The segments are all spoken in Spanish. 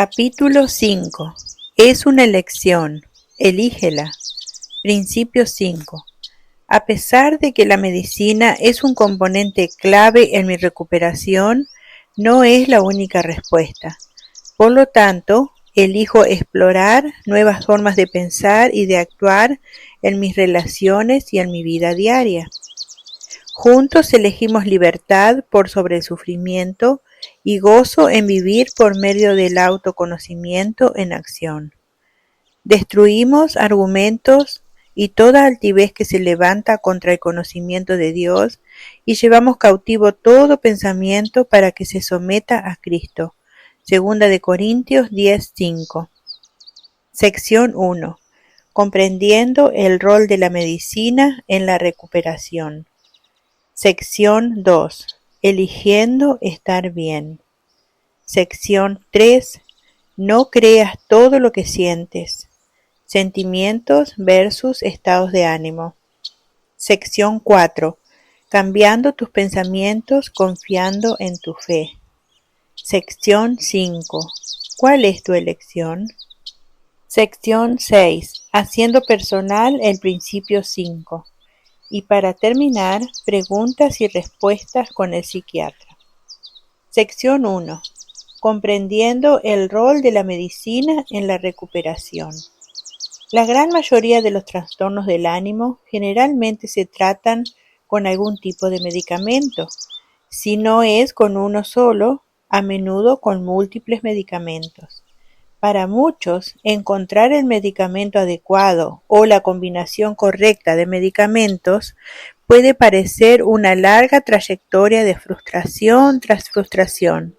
Capítulo 5. Es una elección. Elígela. Principio 5. A pesar de que la medicina es un componente clave en mi recuperación, no es la única respuesta. Por lo tanto, elijo explorar nuevas formas de pensar y de actuar en mis relaciones y en mi vida diaria. Juntos elegimos libertad por sobre el sufrimiento y gozo en vivir por medio del autoconocimiento en acción. Destruimos argumentos y toda altivez que se levanta contra el conocimiento de Dios y llevamos cautivo todo pensamiento para que se someta a Cristo. Segunda de Corintios 10:5. Sección 1. Comprendiendo el rol de la medicina en la recuperación. Sección 2. Eligiendo estar bien. Sección 3. No creas todo lo que sientes. Sentimientos versus estados de ánimo. Sección 4. Cambiando tus pensamientos confiando en tu fe. Sección 5. ¿Cuál es tu elección? Sección 6. Haciendo personal el principio 5. Y para terminar, preguntas y respuestas con el psiquiatra. Sección 1. Comprendiendo el rol de la medicina en la recuperación. La gran mayoría de los trastornos del ánimo generalmente se tratan con algún tipo de medicamento. Si no es con uno solo, a menudo con múltiples medicamentos. Para muchos, encontrar el medicamento adecuado o la combinación correcta de medicamentos puede parecer una larga trayectoria de frustración tras frustración.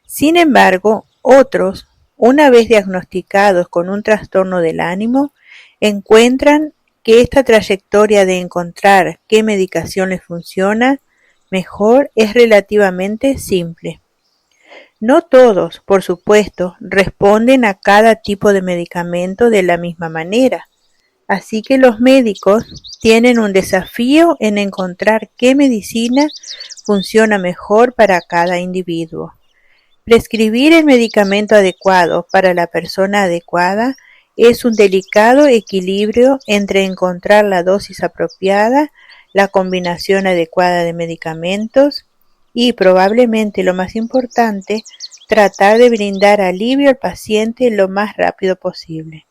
Sin embargo, otros, una vez diagnosticados con un trastorno del ánimo, encuentran que esta trayectoria de encontrar qué medicación les funciona mejor es relativamente simple. No todos, por supuesto, responden a cada tipo de medicamento de la misma manera, así que los médicos tienen un desafío en encontrar qué medicina funciona mejor para cada individuo. Prescribir el medicamento adecuado para la persona adecuada es un delicado equilibrio entre encontrar la dosis apropiada, la combinación adecuada de medicamentos y, probablemente lo más importante, tratar de brindar alivio al paciente lo más rápido posible.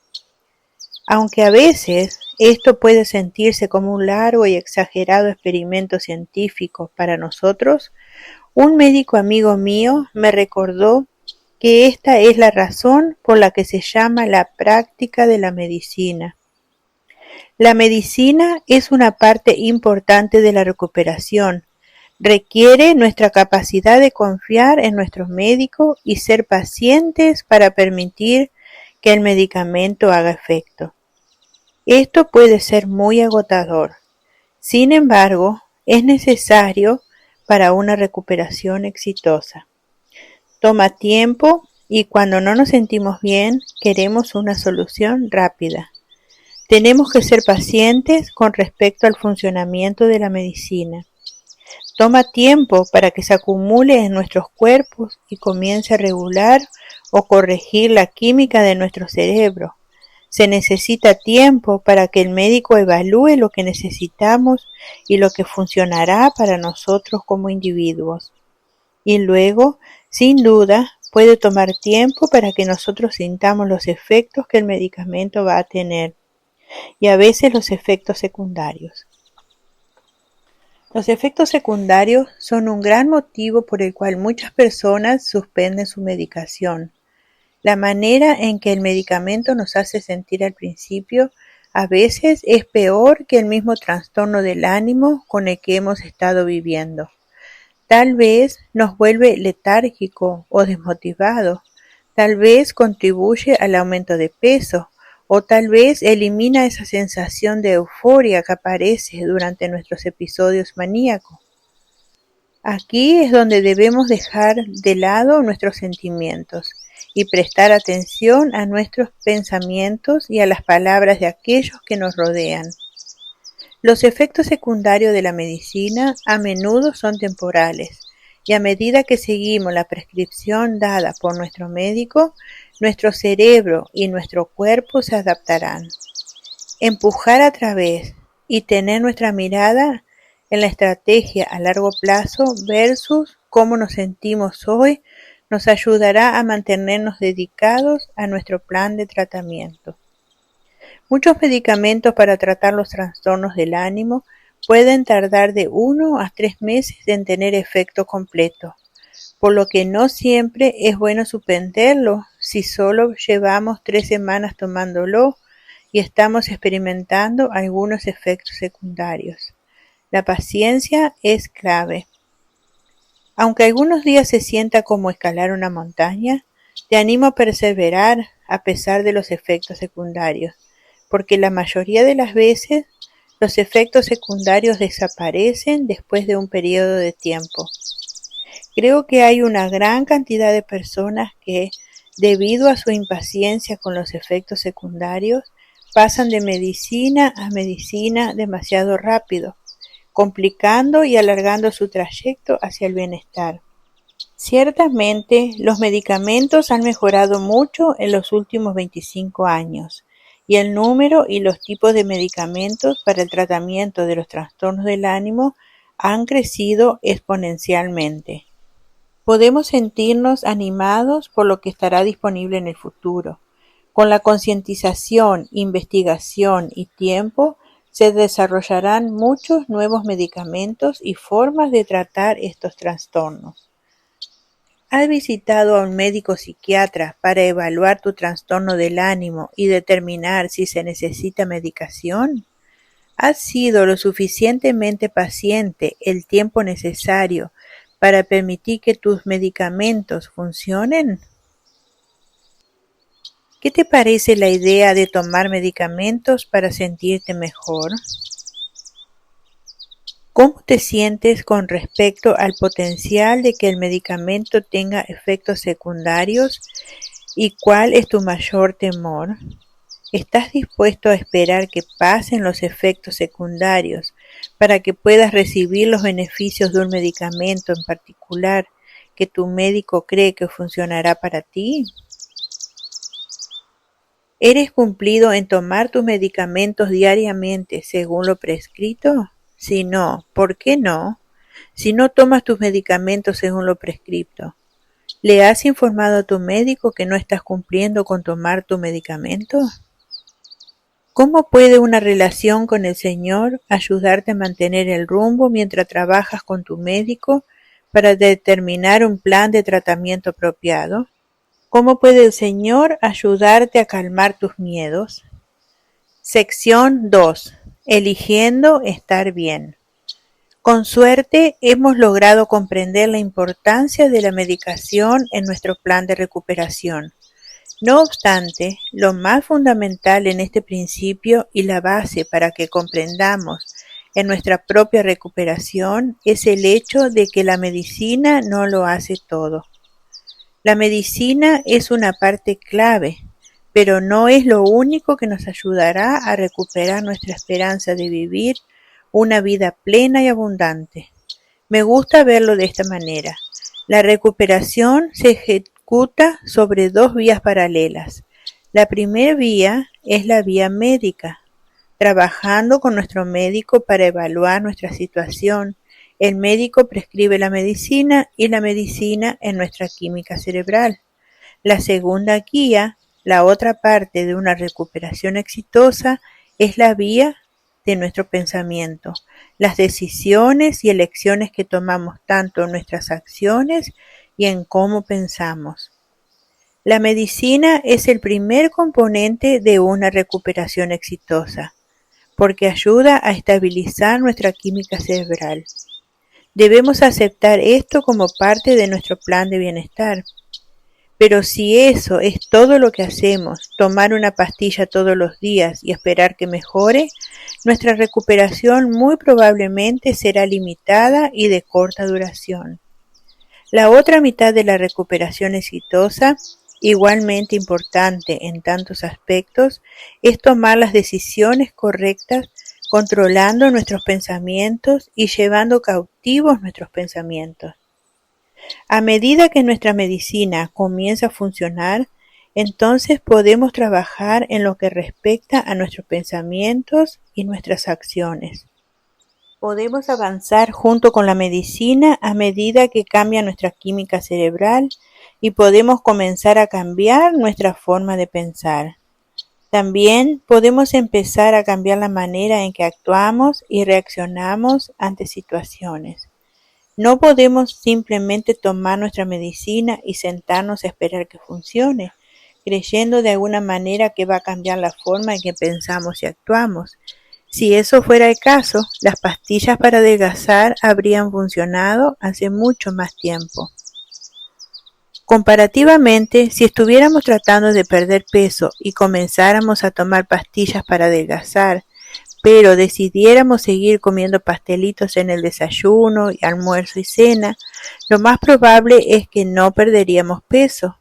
Aunque a veces esto puede sentirse como un largo y exagerado experimento científico para nosotros, un médico amigo mío me recordó que esta es la razón por la que se llama la práctica de la medicina. La medicina es una parte importante de la recuperación. Requiere nuestra capacidad de confiar en nuestro médico y ser pacientes para permitir que el medicamento haga efecto. Esto puede ser muy agotador. Sin embargo, es necesario para una recuperación exitosa. Toma tiempo y cuando no nos sentimos bien, queremos una solución rápida. Tenemos que ser pacientes con respecto al funcionamiento de la medicina. Toma tiempo para que se acumule en nuestros cuerpos y comience a regular o corregir la química de nuestro cerebro. Se necesita tiempo para que el médico evalúe lo que necesitamos y lo que funcionará para nosotros como individuos. Y luego, sin duda, puede tomar tiempo para que nosotros sintamos los efectos que el medicamento va a tener y a veces los efectos secundarios. Los efectos secundarios son un gran motivo por el cual muchas personas suspenden su medicación. La manera en que el medicamento nos hace sentir al principio a veces es peor que el mismo trastorno del ánimo con el que hemos estado viviendo. Tal vez nos vuelve letárgico o desmotivado, tal vez contribuye al aumento de peso o tal vez elimina esa sensación de euforia que aparece durante nuestros episodios maníacos. Aquí es donde debemos dejar de lado nuestros sentimientos y prestar atención a nuestros pensamientos y a las palabras de aquellos que nos rodean. Los efectos secundarios de la medicina a menudo son temporales y a medida que seguimos la prescripción dada por nuestro médico, nuestro cerebro y nuestro cuerpo se adaptarán. Empujar a través y tener nuestra mirada en la estrategia a largo plazo versus cómo nos sentimos hoy nos ayudará a mantenernos dedicados a nuestro plan de tratamiento. Muchos medicamentos para tratar los trastornos del ánimo pueden tardar de 1 a 3 meses en tener efecto completo, por lo que no siempre es bueno suspenderlo si solo llevamos 3 semanas tomándolo y estamos experimentando algunos efectos secundarios. La paciencia es clave. Aunque algunos días se sienta como escalar una montaña, te animo a perseverar a pesar de los efectos secundarios, porque la mayoría de las veces los efectos secundarios desaparecen después de un periodo de tiempo. Creo que hay una gran cantidad de personas que, debido a su impaciencia con los efectos secundarios, pasan de medicina a medicina demasiado rápido, complicando y alargando su trayecto hacia el bienestar. Ciertamente, los medicamentos han mejorado mucho en los últimos 25 años, y el número y los tipos de medicamentos para el tratamiento de los trastornos del ánimo han crecido exponencialmente. Podemos sentirnos animados por lo que estará disponible en el futuro. Con la concientización, investigación y tiempo, se desarrollarán muchos nuevos medicamentos y formas de tratar estos trastornos. ¿Has visitado a un médico psiquiatra para evaluar tu trastorno del ánimo y determinar si se necesita medicación? ¿Has sido lo suficientemente paciente el tiempo necesario para permitir que tus medicamentos funcionen? ¿Qué te parece la idea de tomar medicamentos para sentirte mejor? ¿Cómo te sientes con respecto al potencial de que el medicamento tenga efectos secundarios y cuál es tu mayor temor? ¿Estás dispuesto a esperar que pasen los efectos secundarios para que puedas recibir los beneficios de un medicamento en particular que tu médico cree que funcionará para ti? ¿Eres cumplido en tomar tus medicamentos diariamente según lo prescrito? Si no, ¿por qué no? Si no tomas tus medicamentos según lo prescrito, ¿le has informado a tu médico que no estás cumpliendo con tomar tu medicamento? ¿Cómo puede una relación con el Señor ayudarte a mantener el rumbo mientras trabajas con tu médico para determinar un plan de tratamiento apropiado? ¿Cómo puede el Señor ayudarte a calmar tus miedos? Sección 2. Eligiendo estar bien. Con suerte hemos logrado comprender la importancia de la medicación en nuestro plan de recuperación. No obstante, lo más fundamental en este principio y la base para que comprendamos en nuestra propia recuperación es el hecho de que la medicina no lo hace todo. La medicina es una parte clave, pero no es lo único que nos ayudará a recuperar nuestra esperanza de vivir una vida plena y abundante. Me gusta verlo de esta manera. La recuperación se ejecuta sobre 2 vías paralelas. La primera vía es la vía médica, trabajando con nuestro médico para evaluar nuestra situación. El médico prescribe la medicina y la medicina en nuestra química cerebral. La segunda guía, la otra parte de una recuperación exitosa, es la vía de nuestro pensamiento, las decisiones y elecciones que tomamos tanto en nuestras acciones y en cómo pensamos. La medicina es el primer componente de una recuperación exitosa, porque ayuda a estabilizar nuestra química cerebral. Debemos aceptar esto como parte de nuestro plan de bienestar. Pero si eso es todo lo que hacemos, tomar una pastilla todos los días y esperar que mejore, nuestra recuperación muy probablemente será limitada y de corta duración. La otra mitad de la recuperación exitosa, igualmente importante en tantos aspectos, es tomar las decisiones correctas, controlando nuestros pensamientos y llevando cautivos nuestros pensamientos. A medida que nuestra medicina comienza a funcionar, entonces podemos trabajar en lo que respecta a nuestros pensamientos y nuestras acciones. Podemos avanzar junto con la medicina a medida que cambia nuestra química cerebral y podemos comenzar a cambiar nuestra forma de pensar. También podemos empezar a cambiar la manera en que actuamos y reaccionamos ante situaciones. No podemos simplemente tomar nuestra medicina y sentarnos a esperar que funcione, creyendo de alguna manera que va a cambiar la forma en que pensamos y actuamos. Si eso fuera el caso, las pastillas para adelgazar habrían funcionado hace mucho más tiempo. Comparativamente, si estuviéramos tratando de perder peso y comenzáramos a tomar pastillas para adelgazar, pero decidiéramos seguir comiendo pastelitos en el desayuno, y almuerzo y cena, lo más probable es que no perderíamos peso.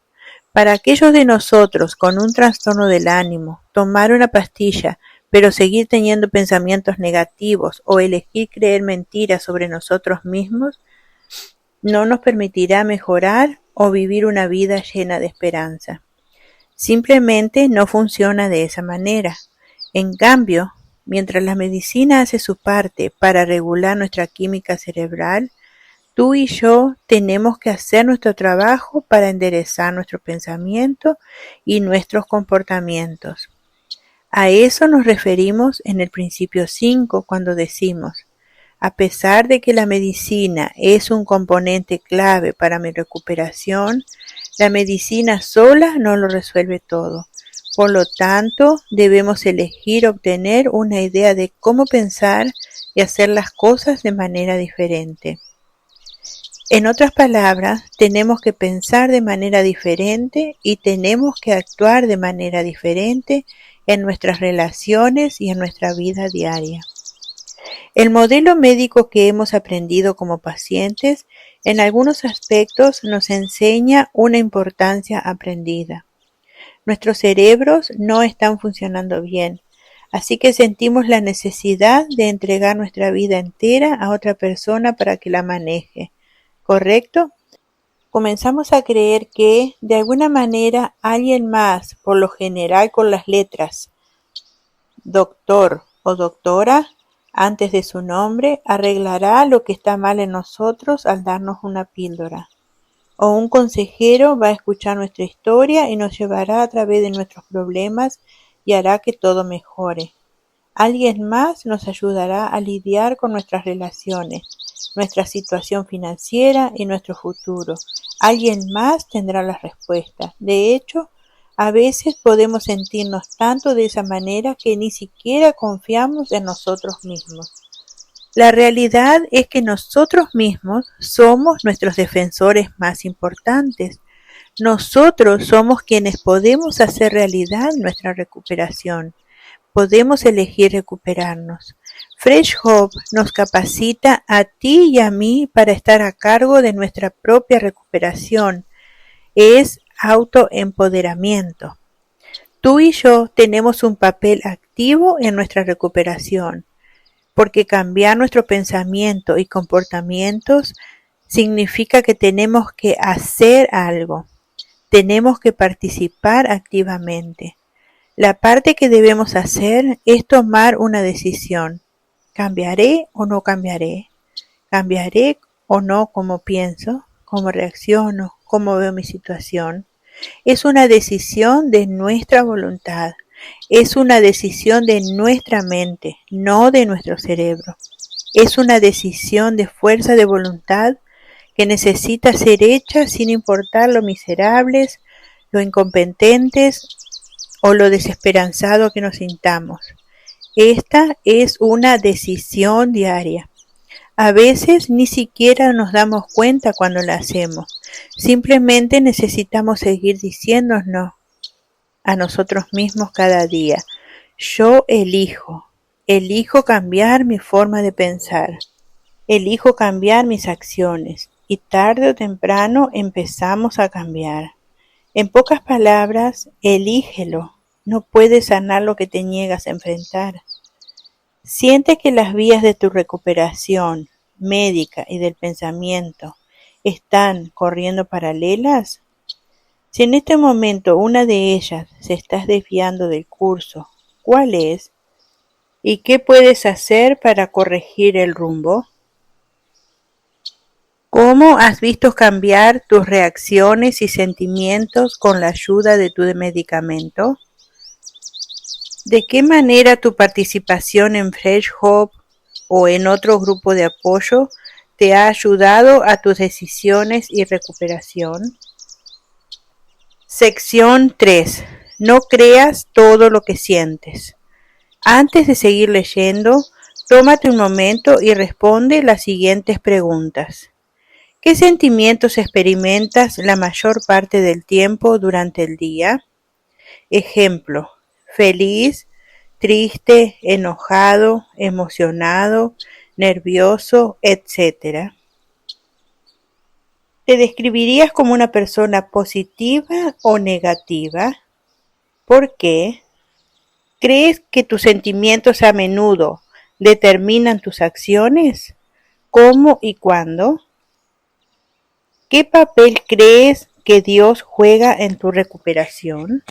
Para aquellos de nosotros con un trastorno del ánimo, tomar una pastilla, pero seguir teniendo pensamientos negativos o elegir creer mentiras sobre nosotros mismos, no nos permitirá mejorar o vivir una vida llena de esperanza. Simplemente no funciona de esa manera. En cambio, mientras la medicina hace su parte para regular nuestra química cerebral, tú y yo tenemos que hacer nuestro trabajo para enderezar nuestro pensamiento y nuestros comportamientos. A eso nos referimos en el principio 5 cuando decimos: a pesar de que la medicina es un componente clave para mi recuperación, la medicina sola no lo resuelve todo. Por lo tanto, debemos elegir obtener una idea de cómo pensar y hacer las cosas de manera diferente. En otras palabras, tenemos que pensar de manera diferente y tenemos que actuar de manera diferente en nuestras relaciones y en nuestra vida diaria. El modelo médico que hemos aprendido como pacientes en algunos aspectos nos enseña una importancia aprendida. Nuestros cerebros no están funcionando bien, así que sentimos la necesidad de entregar nuestra vida entera a otra persona para que la maneje, ¿correcto? Comenzamos a creer que, de alguna manera, alguien más, por lo general con las letras doctor o doctora antes de su nombre, arreglará lo que está mal en nosotros al darnos una píldora. O un consejero va a escuchar nuestra historia y nos llevará a través de nuestros problemas y hará que todo mejore. Alguien más nos ayudará a lidiar con nuestras relaciones, nuestra situación financiera y nuestro futuro. Alguien más tendrá las respuestas. De hecho, a veces podemos sentirnos tanto de esa manera que ni siquiera confiamos en nosotros mismos. La realidad es que nosotros mismos somos nuestros defensores más importantes. Nosotros somos quienes podemos hacer realidad nuestra recuperación. Podemos elegir recuperarnos. Fresh Hope nos capacita a ti y a mí para estar a cargo de nuestra propia recuperación. Es autoempoderamiento. Tú y yo tenemos un papel activo en nuestra recuperación, porque cambiar nuestro pensamiento y comportamientos significa que tenemos que hacer algo, tenemos que participar activamente. La parte que debemos hacer es tomar una decisión. ¿Cambiaré o no cambiaré? ¿Cambiaré o no cómo pienso, cómo reacciono, cómo veo mi situación? Es una decisión de nuestra voluntad. Es una decisión de nuestra mente, no de nuestro cerebro. Es una decisión de fuerza de voluntad que necesita ser hecha sin importar lo miserables, lo incompetentes o lo desesperanzado que nos sintamos. Esta es una decisión diaria. A veces ni siquiera nos damos cuenta cuando la hacemos. Simplemente necesitamos seguir diciéndonos a nosotros mismos cada día: yo elijo cambiar mi forma de pensar, elijo cambiar mis acciones y tarde o temprano empezamos a cambiar. En pocas palabras, elígelo. No puedes sanar lo que te niegas a enfrentar. Siente que las vías de tu recuperación médica y del pensamiento están corriendo paralelas? Si en este momento una de ellas se está desviando del curso, ¿cuál es? ¿Y qué puedes hacer para corregir el rumbo? ¿Cómo has visto cambiar tus reacciones y sentimientos con la ayuda de tu medicamento? ¿De qué manera tu participación en Fresh Hope o en otro grupo de apoyo te ha ayudado a tus decisiones y recuperación? Sección 3. No creas todo lo que sientes. Antes de seguir leyendo, tómate un momento y responde las siguientes preguntas. ¿Qué sentimientos experimentas la mayor parte del tiempo durante el día? Ejemplo: feliz, triste, enojado, emocionado, nervioso, etc. ¿Te describirías como una persona positiva o negativa? ¿Por qué? ¿Crees que tus sentimientos a menudo determinan tus acciones? ¿Cómo y cuándo? ¿Qué papel crees que Dios juega en tu recuperación?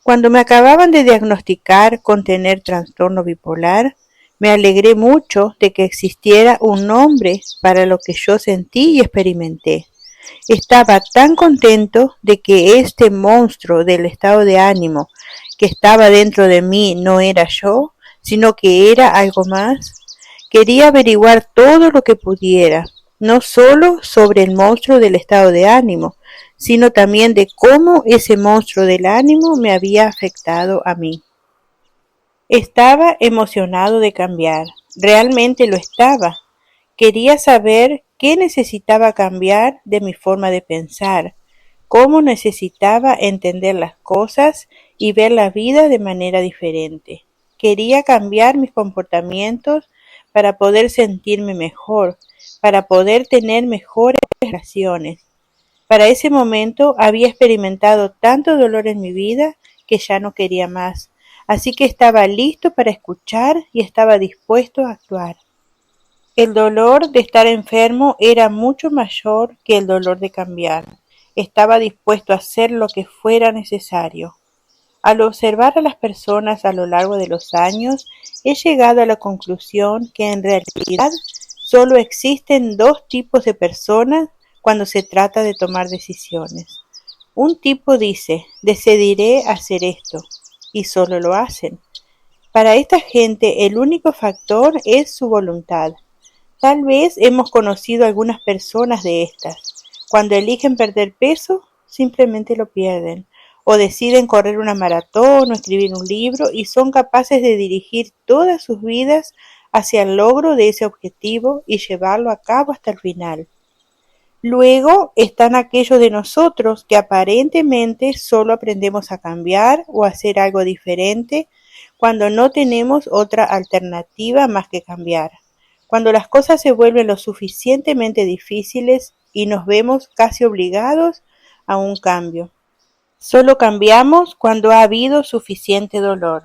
Cuando me acababan de diagnosticar con tener trastorno bipolar, me alegré mucho de que existiera un nombre para lo que yo sentí y experimenté. Estaba tan contento de que este monstruo del estado de ánimo que estaba dentro de mí no era yo, sino que era algo más. Quería averiguar todo lo que pudiera, no solo sobre el monstruo del estado de ánimo, sino también de cómo ese monstruo del ánimo me había afectado a mí. Estaba emocionado de cambiar, realmente lo estaba. Quería saber qué necesitaba cambiar de mi forma de pensar, cómo necesitaba entender las cosas y ver la vida de manera diferente. Quería cambiar mis comportamientos para poder sentirme mejor, para poder tener mejores relaciones. Para ese momento había experimentado tanto dolor en mi vida que ya no quería más, así que estaba listo para escuchar y estaba dispuesto a actuar. El dolor de estar enfermo era mucho mayor que el dolor de cambiar. Estaba dispuesto a hacer lo que fuera necesario. Al observar a las personas a lo largo de los años, he llegado a la conclusión que en realidad solo existen dos tipos de personas cuando se trata de tomar decisiones. Un tipo dice: decidiré hacer esto, y solo lo hacen. Para esta gente el único factor es su voluntad. Tal vez hemos conocido algunas personas de estas. Cuando eligen perder peso, simplemente lo pierden. O deciden correr una maratón o escribir un libro y son capaces de dirigir todas sus vidas hacia el logro de ese objetivo y llevarlo a cabo hasta el final. Luego están aquellos de nosotros que aparentemente solo aprendemos a cambiar o a hacer algo diferente cuando no tenemos otra alternativa más que cambiar. Cuando las cosas se vuelven lo suficientemente difíciles y nos vemos casi obligados a un cambio. Solo cambiamos cuando ha habido suficiente dolor.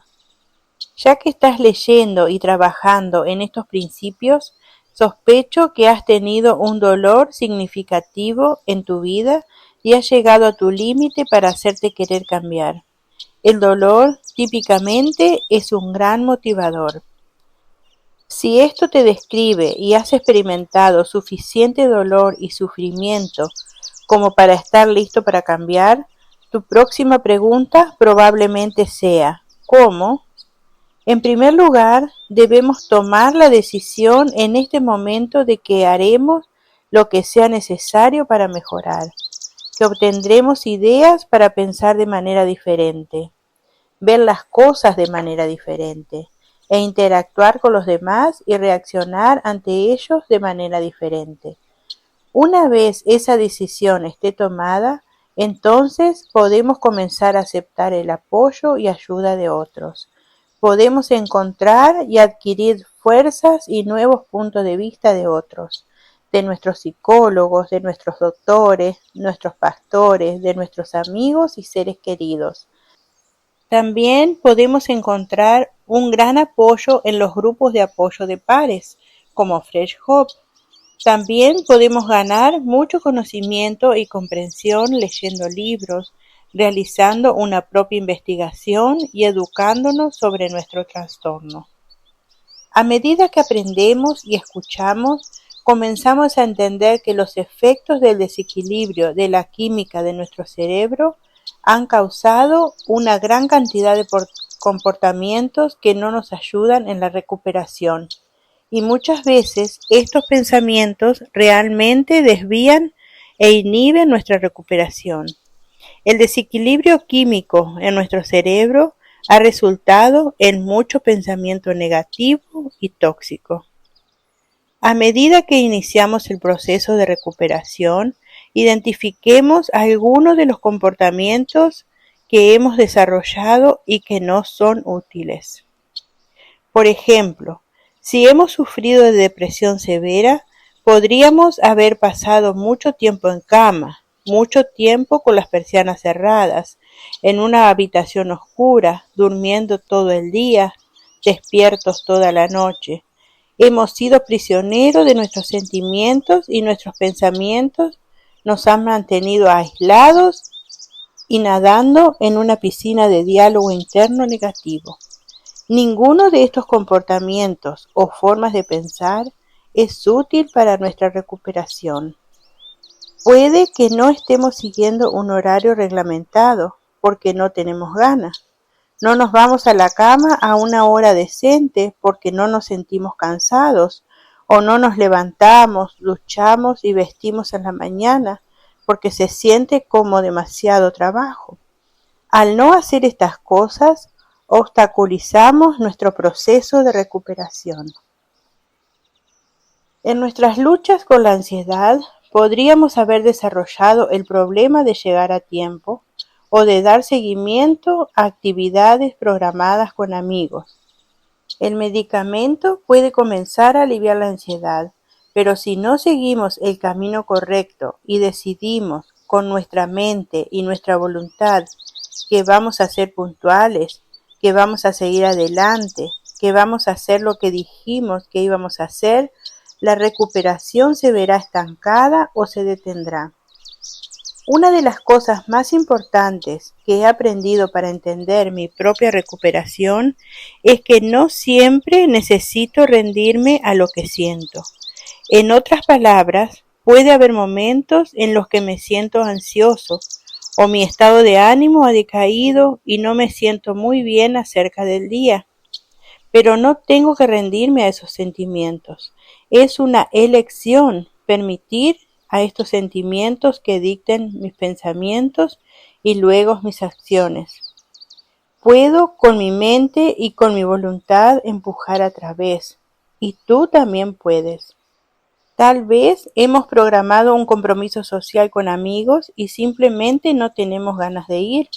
Ya que estás leyendo y trabajando en estos principios, sospecho que has tenido un dolor significativo en tu vida y has llegado a tu límite para hacerte querer cambiar. El dolor típicamente es un gran motivador. Si esto te describe y has experimentado suficiente dolor y sufrimiento como para estar listo para cambiar, tu próxima pregunta probablemente sea: ¿cómo? En primer lugar, debemos tomar la decisión en este momento de que haremos lo que sea necesario para mejorar, que obtendremos ideas para pensar de manera diferente, ver las cosas de manera diferente e interactuar con los demás y reaccionar ante ellos de manera diferente. Una vez esa decisión esté tomada, entonces podemos comenzar a aceptar el apoyo y ayuda de otros. Podemos encontrar y adquirir fuerzas y nuevos puntos de vista de otros, de nuestros psicólogos, de nuestros doctores, nuestros pastores, de nuestros amigos y seres queridos. También podemos encontrar un gran apoyo en los grupos de apoyo de pares, como Fresh Hope. También podemos ganar mucho conocimiento y comprensión leyendo libros, realizando una propia investigación y educándonos sobre nuestro trastorno. A medida que aprendemos y escuchamos, comenzamos a entender que los efectos del desequilibrio de la química de nuestro cerebro han causado una gran cantidad de comportamientos que no nos ayudan en la recuperación. Y muchas veces estos pensamientos realmente desvían e inhiben nuestra recuperación. El desequilibrio químico en nuestro cerebro ha resultado en mucho pensamiento negativo y tóxico. A medida que iniciamos el proceso de recuperación, identifiquemos algunos de los comportamientos que hemos desarrollado y que no son útiles. Por ejemplo, si hemos sufrido de depresión severa, podríamos haber pasado mucho tiempo en cama, mucho tiempo con las persianas cerradas, en una habitación oscura, durmiendo todo el día, despiertos toda la noche. Hemos sido prisioneros de nuestros sentimientos y nuestros pensamientos nos han mantenido aislados y nadando en una piscina de diálogo interno negativo. Ninguno de estos comportamientos o formas de pensar es útil para nuestra recuperación. Puede que no estemos siguiendo un horario reglamentado porque no tenemos ganas. No nos vamos a la cama a una hora decente porque no nos sentimos cansados, o no nos levantamos, duchamos y vestimos en la mañana porque se siente como demasiado trabajo. Al no hacer estas cosas, obstaculizamos nuestro proceso de recuperación. En nuestras luchas con la ansiedad, podríamos haber desarrollado el problema de llegar a tiempo o de dar seguimiento a actividades programadas con amigos. El medicamento puede comenzar a aliviar la ansiedad, pero si no seguimos el camino correcto y decidimos con nuestra mente y nuestra voluntad que vamos a ser puntuales, que vamos a seguir adelante, que vamos a hacer lo que dijimos que íbamos a hacer, la recuperación se verá estancada o se detendrá. Una de las cosas más importantes que he aprendido para entender mi propia recuperación es que no siempre necesito rendirme a lo que siento. En otras palabras, puede haber momentos en los que me siento ansioso o mi estado de ánimo ha decaído y no me siento muy bien acerca del día. Pero no tengo que rendirme a esos sentimientos. Es una elección permitir a estos sentimientos que dicten mis pensamientos y luego mis acciones. Puedo con mi mente y con mi voluntad empujar a través, y tú también puedes. Tal vez hemos programado un compromiso social con amigos y simplemente no tenemos ganas de ir.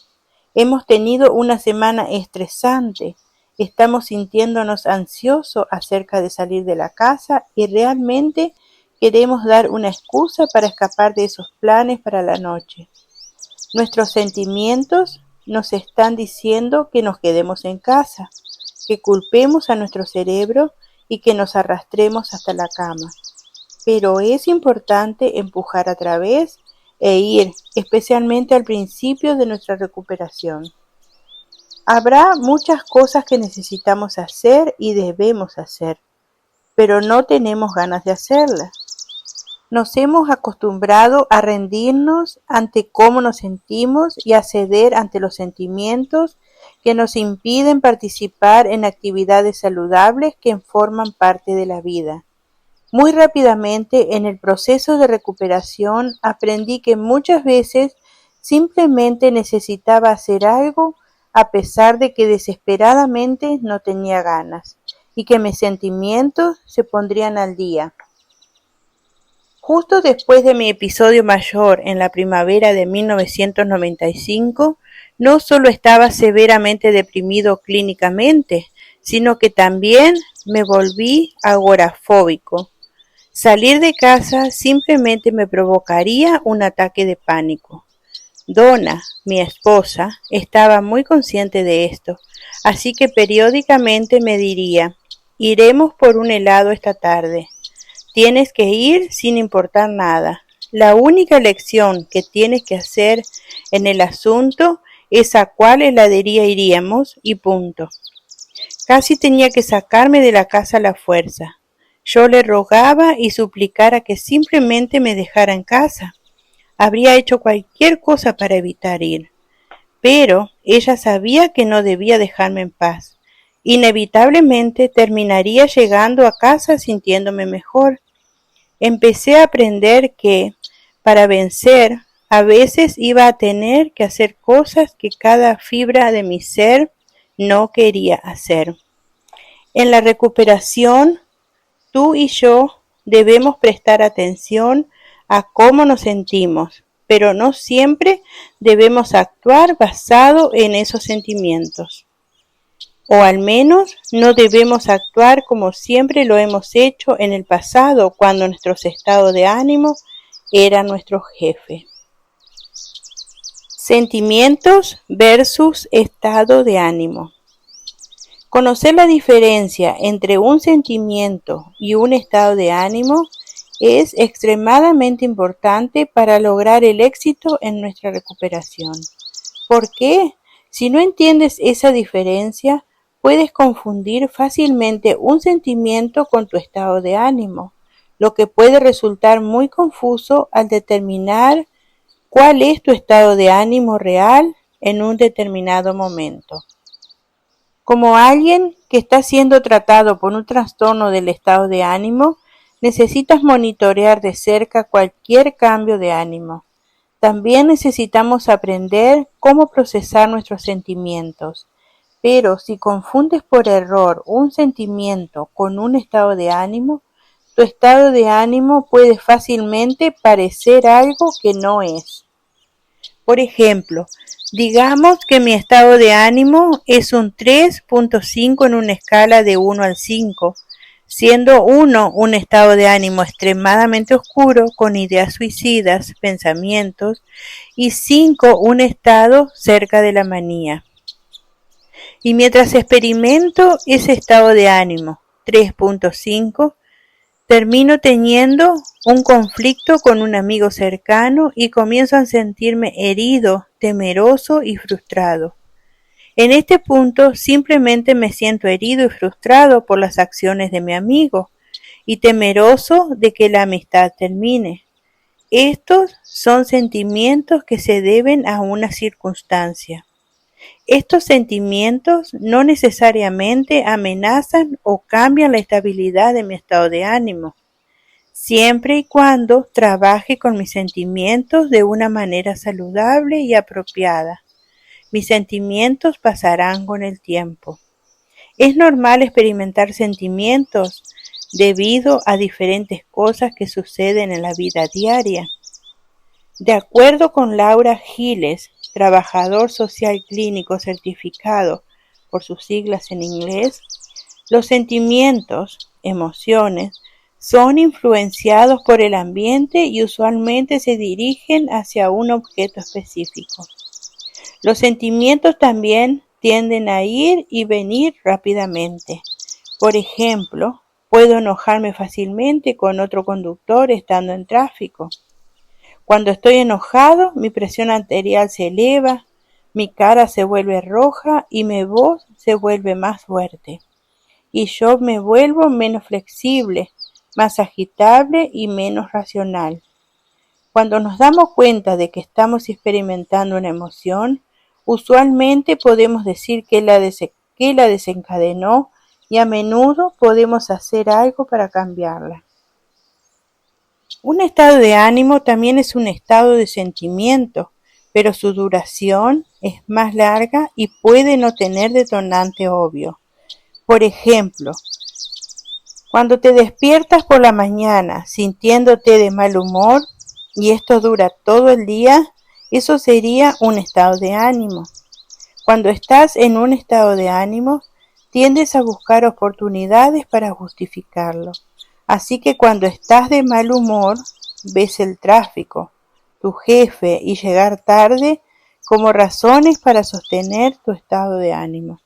Hemos tenido una semana estresante. Estamos sintiéndonos ansiosos acerca de salir de la casa y realmente queremos dar una excusa para escapar de esos planes para la noche. Nuestros sentimientos nos están diciendo que nos quedemos en casa, que culpemos a nuestro cerebro y que nos arrastremos hasta la cama. Pero es importante empujar a través e ir, especialmente al principio de nuestra recuperación. Habrá muchas cosas que necesitamos hacer y debemos hacer, pero no tenemos ganas de hacerlas. Nos hemos acostumbrado a rendirnos ante cómo nos sentimos y a ceder ante los sentimientos que nos impiden participar en actividades saludables que forman parte de la vida. Muy rápidamente en el proceso de recuperación aprendí que muchas veces simplemente necesitaba hacer algo a pesar de que desesperadamente no tenía ganas y que mis sentimientos se pondrían al día. Justo después de mi episodio mayor en la primavera de 1995, no solo estaba severamente deprimido clínicamente, sino que también me volví agorafóbico. Salir de casa simplemente me provocaría un ataque de pánico. Donna, mi esposa, estaba muy consciente de esto, así que periódicamente me diría, iremos por un helado esta tarde. Tienes que ir sin importar nada. La única elección que tienes que hacer en el asunto es a cuál heladería iríamos y punto. Casi tenía que sacarme de la casa a la fuerza. Yo le rogaba y suplicara que simplemente me dejara en casa. Habría hecho cualquier cosa para evitar ir. Pero ella sabía que no debía dejarme en paz. Inevitablemente terminaría llegando a casa sintiéndome mejor. Empecé a aprender que, para vencer, a veces iba a tener que hacer cosas que cada fibra de mi ser no quería hacer. En la recuperación, tú y yo debemos prestar atención a cómo nos sentimos, pero no siempre debemos actuar basado en esos sentimientos. O al menos no debemos actuar como siempre lo hemos hecho en el pasado cuando nuestro estado de ánimo era nuestro jefe. Sentimientos versus estado de ánimo. Conocer la diferencia entre un sentimiento y un estado de ánimo es extremadamente importante para lograr el éxito en nuestra recuperación. ¿Por qué? Si no entiendes esa diferencia, puedes confundir fácilmente un sentimiento con tu estado de ánimo, lo que puede resultar muy confuso al determinar cuál es tu estado de ánimo real en un determinado momento. Como alguien que está siendo tratado por un trastorno del estado de ánimo, necesitas monitorear de cerca cualquier cambio de ánimo. También necesitamos aprender cómo procesar nuestros sentimientos. Pero si confundes por error un sentimiento con un estado de ánimo, tu estado de ánimo puede fácilmente parecer algo que no es. Por ejemplo, digamos que mi estado de ánimo es un 3.5 en una escala de 1 al 5, siendo 1 un estado de ánimo extremadamente oscuro con ideas suicidas, pensamientos, y 5 un estado cerca de la manía. Y mientras experimento ese estado de ánimo 3.5, termino teniendo un conflicto con un amigo cercano y comienzo a sentirme herido, temeroso y frustrado. En este punto simplemente me siento herido y frustrado por las acciones de mi amigo y temeroso de que la amistad termine. Estos son sentimientos que se deben a una circunstancia. Estos sentimientos no necesariamente amenazan o cambian la estabilidad de mi estado de ánimo, siempre y cuando trabaje con mis sentimientos de una manera saludable y apropiada. Mis sentimientos pasarán con el tiempo. Es normal experimentar sentimientos debido a diferentes cosas que suceden en la vida diaria. De acuerdo con Laura Giles, trabajador social clínico certificado por sus siglas en inglés, los sentimientos, emociones, son influenciados por el ambiente y usualmente se dirigen hacia un objeto específico. Los sentimientos también tienden a ir y venir rápidamente. Por ejemplo, puedo enojarme fácilmente con otro conductor estando en tráfico. Cuando estoy enojado, mi presión arterial se eleva, mi cara se vuelve roja y mi voz se vuelve más fuerte. Y yo me vuelvo menos flexible, más agitable y menos racional. Cuando nos damos cuenta de que estamos experimentando una emoción, usualmente podemos decir que la desencadenó y a menudo podemos hacer algo para cambiarla. Un estado de ánimo también es un estado de sentimiento, pero su duración es más larga y puede no tener detonante obvio. Por ejemplo, cuando te despiertas por la mañana sintiéndote de mal humor y esto dura todo el día, eso sería un estado de ánimo. Cuando estás en un estado de ánimo, tiendes a buscar oportunidades para justificarlo. Así que cuando estás de mal humor, ves el tráfico, tu jefe y llegar tarde como razones para sostener tu estado de ánimo.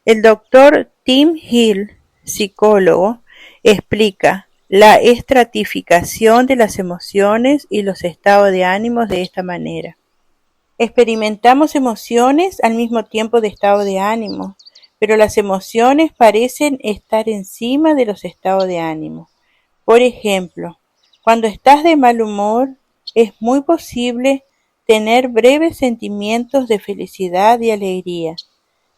El doctor Tim Hill, psicólogo, explica: la estratificación de las emociones y los estados de ánimo de esta manera. Experimentamos emociones al mismo tiempo de estado de ánimo, pero las emociones parecen estar encima de los estados de ánimo. Por ejemplo, cuando estás de mal humor, es muy posible tener breves sentimientos de felicidad y alegría.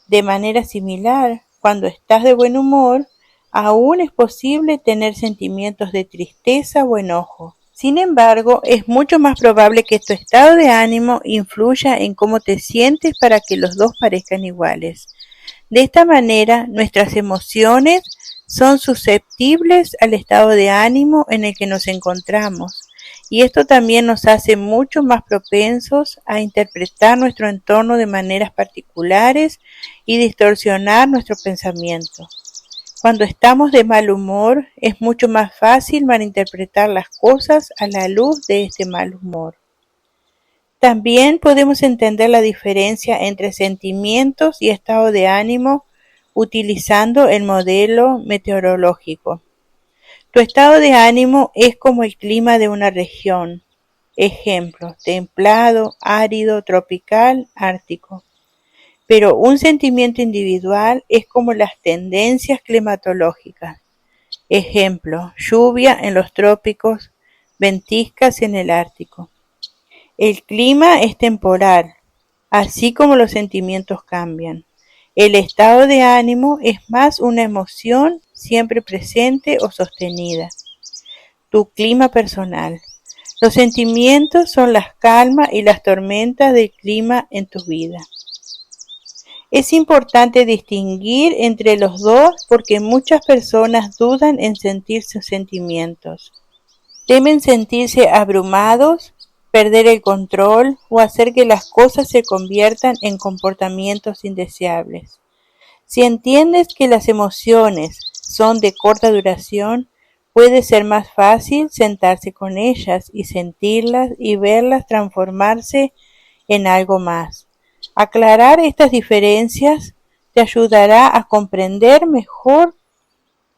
De manera similar, cuando estás de buen humor, aún es posible tener sentimientos de tristeza o enojo. Sin embargo, es mucho más probable que tu estado de ánimo influya en cómo te sientes para que los dos parezcan iguales. De esta manera, nuestras emociones son susceptibles al estado de ánimo en el que nos encontramos, y esto también nos hace mucho más propensos a interpretar nuestro entorno de maneras particulares y distorsionar nuestro pensamiento. Cuando estamos de mal humor, es mucho más fácil malinterpretar las cosas a la luz de este mal humor. También podemos entender la diferencia entre sentimientos y estado de ánimo utilizando el modelo meteorológico. Tu estado de ánimo es como el clima de una región. Ejemplo, templado, árido, tropical, ártico. Pero un sentimiento individual es como las tendencias climatológicas. Ejemplo, lluvia en los trópicos, ventiscas en el Ártico. El clima es temporal, así como los sentimientos cambian. El estado de ánimo es más una emoción siempre presente o sostenida. Tu clima personal. Los sentimientos son las calmas y las tormentas del clima en tu vida. Es importante distinguir entre los dos porque muchas personas dudan en sentir sus sentimientos. Temen sentirse abrumados, perder el control o hacer que las cosas se conviertan en comportamientos indeseables. Si entiendes que las emociones son de corta duración, puede ser más fácil sentarse con ellas y sentirlas y verlas transformarse en algo más. Aclarar estas diferencias te ayudará a comprender mejor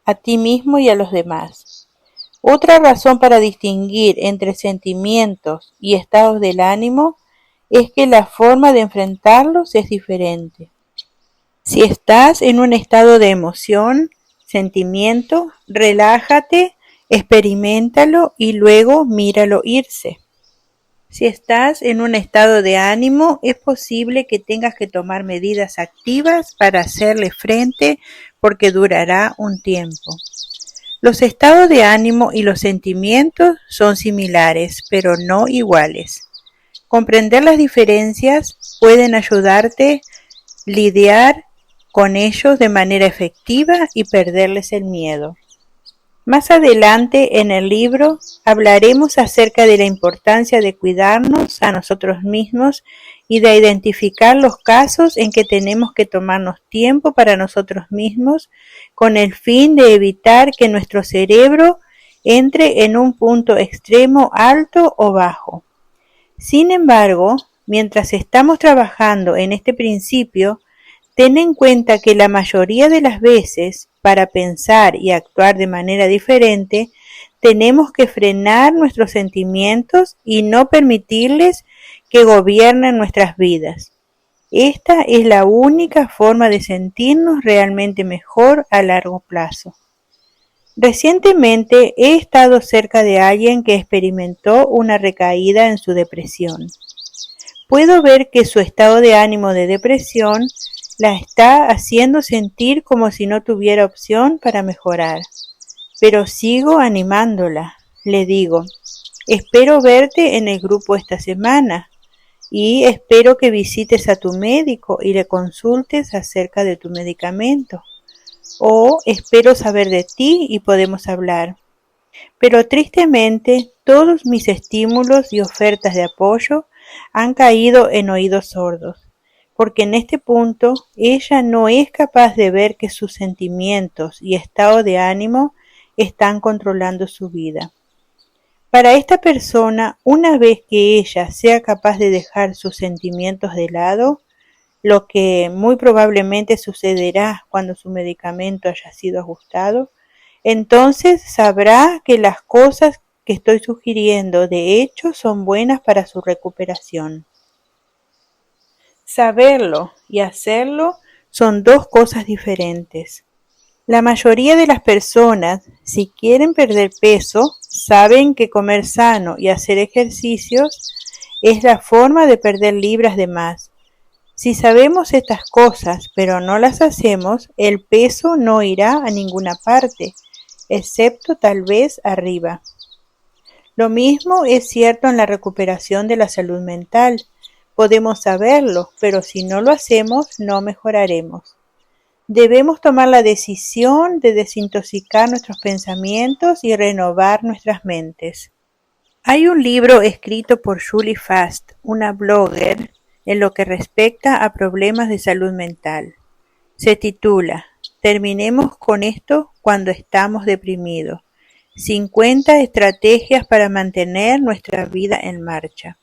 a ti mismo y a los demás. Otra razón para distinguir entre sentimientos y estados del ánimo es que la forma de enfrentarlos es diferente. Si estás en un estado de emoción, sentimiento, relájate, experiméntalo y luego míralo irse. Si estás en un estado de ánimo, es posible que tengas que tomar medidas activas para hacerle frente porque durará un tiempo. Los estados de ánimo y los sentimientos son similares, pero no iguales. Comprender las diferencias pueden ayudarte a lidiar con ellos de manera efectiva y perderles el miedo. Más adelante en el libro hablaremos acerca de la importancia de cuidarnos a nosotros mismos y de identificar los casos en que tenemos que tomarnos tiempo para nosotros mismos con el fin de evitar que nuestro cerebro entre en un punto extremo alto o bajo. Sin embargo, mientras estamos trabajando en este principio, ten en cuenta que la mayoría de las veces, para pensar y actuar de manera diferente, tenemos que frenar nuestros sentimientos y no permitirles que gobiernen nuestras vidas. Esta es la única forma de sentirnos realmente mejor a largo plazo. Recientemente he estado cerca de alguien que experimentó una recaída en su depresión. Puedo ver que su estado de ánimo de depresión la está haciendo sentir como si no tuviera opción para mejorar. Pero sigo animándola. Le digo, espero verte en el grupo esta semana y espero que visites a tu médico y le consultes acerca de tu medicamento. O espero saber de ti y podemos hablar. Pero tristemente, todos mis estímulos y ofertas de apoyo han caído en oídos sordos, porque en este punto ella no es capaz de ver que sus sentimientos y estado de ánimo están controlando su vida. Para esta persona, una vez que ella sea capaz de dejar sus sentimientos de lado, lo que muy probablemente sucederá cuando su medicamento haya sido ajustado, Entonces sabrá que las cosas que estoy sugiriendo de hecho son buenas para su recuperación. Saberlo y hacerlo son dos cosas diferentes. La mayoría de las personas, si quieren perder peso, saben que comer sano y hacer ejercicios es la forma de perder libras de más. Si sabemos estas cosas pero no las hacemos, el peso no irá a ninguna parte, excepto tal vez arriba. Lo mismo es cierto en la recuperación de la salud mental. Podemos saberlo, pero si no lo hacemos, no mejoraremos. Debemos tomar la decisión de desintoxicar nuestros pensamientos y renovar nuestras mentes. Hay un libro escrito por Julie Fast, una blogger, en lo que respecta a problemas de salud mental. Se titula "Terminemos con esto cuando estamos deprimidos. 50 estrategias para mantener nuestra vida en marcha".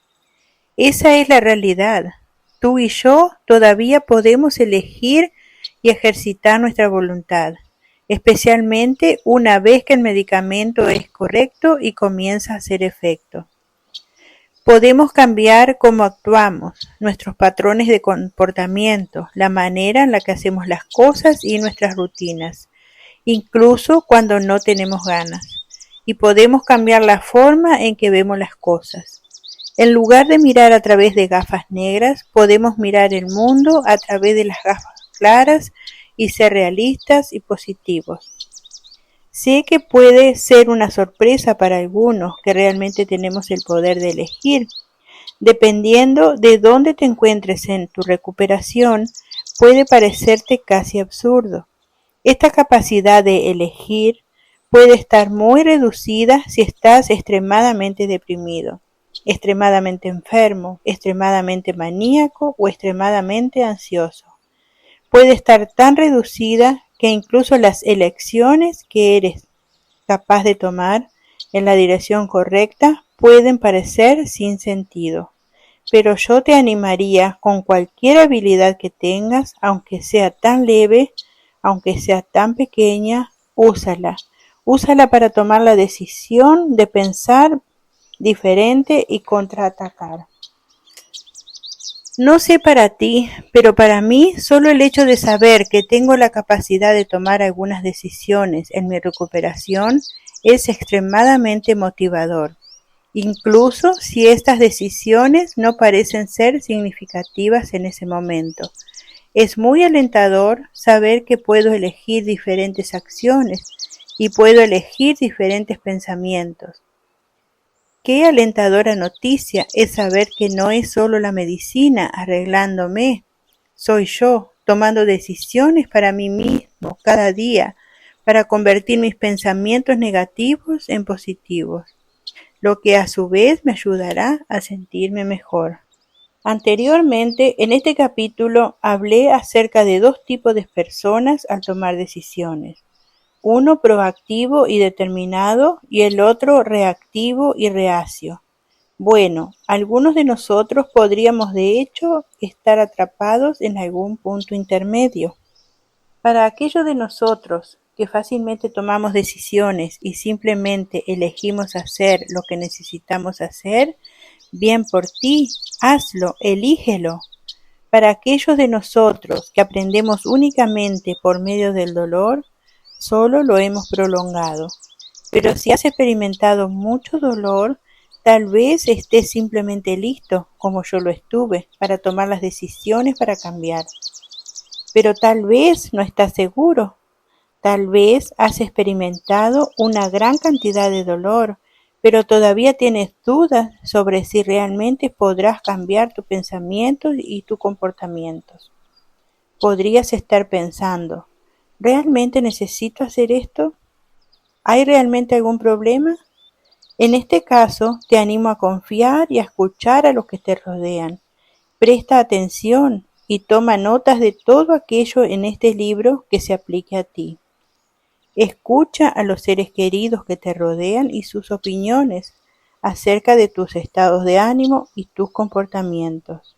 Esa es la realidad. Tú y yo todavía podemos elegir y ejercitar nuestra voluntad, especialmente una vez que el medicamento es correcto y comienza a hacer efecto. Podemos cambiar cómo actuamos, nuestros patrones de comportamiento, la manera en la que hacemos las cosas y nuestras rutinas, incluso cuando no tenemos ganas. Y podemos cambiar la forma en que vemos las cosas. En lugar de mirar a través de gafas negras, podemos mirar el mundo a través de las gafas claras y ser realistas y positivos. Sé que puede ser una sorpresa para algunos que realmente tenemos el poder de elegir. Dependiendo de dónde te encuentres en tu recuperación, puede parecerte casi absurdo. Esta capacidad de elegir puede estar muy reducida si estás extremadamente deprimido, extremadamente enfermo, extremadamente maníaco o extremadamente ansioso. Puede estar tan reducida que incluso las elecciones que eres capaz de tomar en la dirección correcta pueden parecer sin sentido. Pero yo te animaría, con cualquier habilidad que tengas, aunque sea tan leve, aunque sea tan pequeña, úsala. Úsala para tomar la decisión de pensar diferente y contraatacar. No sé para ti, pero para mí solo el hecho de saber que tengo la capacidad de tomar algunas decisiones en mi recuperación es extremadamente motivador, incluso si estas decisiones no parecen ser significativas en ese momento. Es muy alentador saber que puedo elegir diferentes acciones y puedo elegir diferentes pensamientos. Qué alentadora noticia es saber que no es solo la medicina arreglándome, soy yo tomando decisiones para mí mismo cada día, para convertir mis pensamientos negativos en positivos, lo que a su vez me ayudará a sentirme mejor. Anteriormente, en este capítulo, hablé acerca de dos tipos de personas al tomar decisiones. Uno proactivo y determinado y el otro reactivo y reacio. Bueno, algunos de nosotros podríamos de hecho estar atrapados en algún punto intermedio. Para aquellos de nosotros que fácilmente tomamos decisiones y simplemente elegimos hacer lo que necesitamos hacer, bien por ti, hazlo, elígelo. Para aquellos de nosotros que aprendemos únicamente por medio del dolor, solo lo hemos prolongado. Pero si has experimentado mucho dolor, tal vez estés simplemente listo, como yo lo estuve, para tomar las decisiones para cambiar. Pero tal vez no estás seguro. Tal vez has experimentado una gran cantidad de dolor, pero todavía tienes dudas sobre si realmente podrás cambiar tus pensamientos y tus comportamientos. Podrías estar pensando, ¿realmente necesito hacer esto? ¿Hay realmente algún problema? En este caso, te animo a confiar y a escuchar a los que te rodean. Presta atención y toma notas de todo aquello en este libro que se aplique a ti. Escucha a los seres queridos que te rodean y sus opiniones acerca de tus estados de ánimo y tus comportamientos.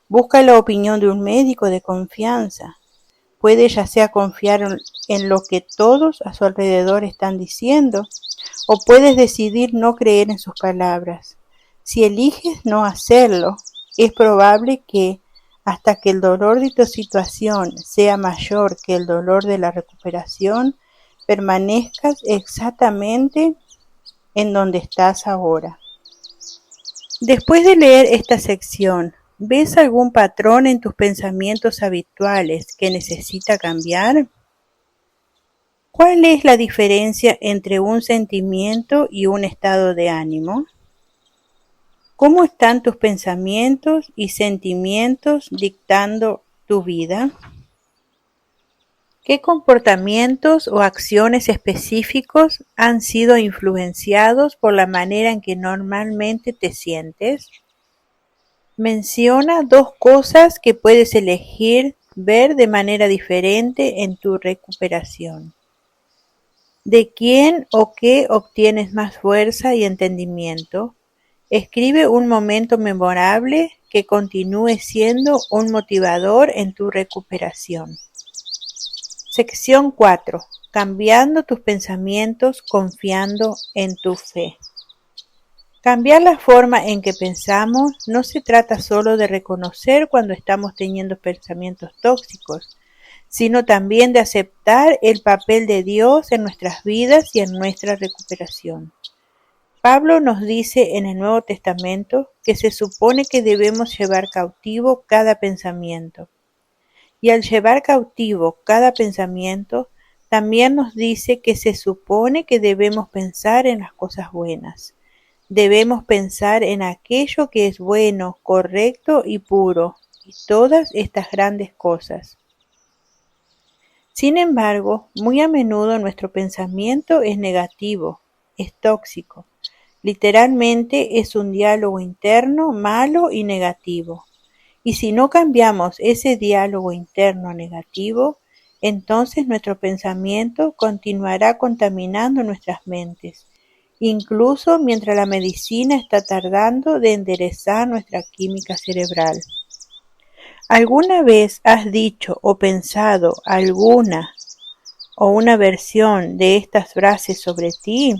Busca la opinión de un médico de confianza. puede ya sea confiar en lo que todos a su alrededor están diciendo, o puedes decidir no creer en sus palabras. Si eliges no hacerlo, es probable que hasta que el dolor de tu situación sea mayor que el dolor de la recuperación, permanezcas exactamente en donde estás ahora. Después de leer esta sección, ¿ves algún patrón en tus pensamientos habituales que necesita cambiar? ¿Cuál es la diferencia entre un sentimiento y un estado de ánimo? ¿Cómo están tus pensamientos y sentimientos dictando tu vida? ¿Qué comportamientos o acciones específicos han sido influenciados por la manera en que normalmente te sientes? Menciona 2 cosas que puedes elegir ver de manera diferente en tu recuperación. ¿De quién o qué obtienes más fuerza y entendimiento? Escribe un momento memorable que continúe siendo un motivador en tu recuperación. Sección 4. Cambiando tus pensamientos confiando en tu fe. Cambiar la forma en que pensamos no se trata solo de reconocer cuando estamos teniendo pensamientos tóxicos, sino también de aceptar el papel de Dios en nuestras vidas y en nuestra recuperación. Pablo nos dice en el Nuevo Testamento que se supone que debemos llevar cautivo cada pensamiento. Y al llevar cautivo cada pensamiento, también nos dice que se supone que debemos pensar en las cosas buenas. Debemos pensar en aquello que es bueno, correcto y puro, y todas estas grandes cosas. Sin embargo, muy a menudo nuestro pensamiento es negativo, es tóxico. Literalmente es un diálogo interno malo y negativo. Y si no cambiamos ese diálogo interno negativo, entonces nuestro pensamiento continuará contaminando nuestras mentes, incluso mientras la medicina está tardando de enderezar nuestra química cerebral. ¿Alguna vez has dicho o pensado alguna o una versión de estas frases sobre ti?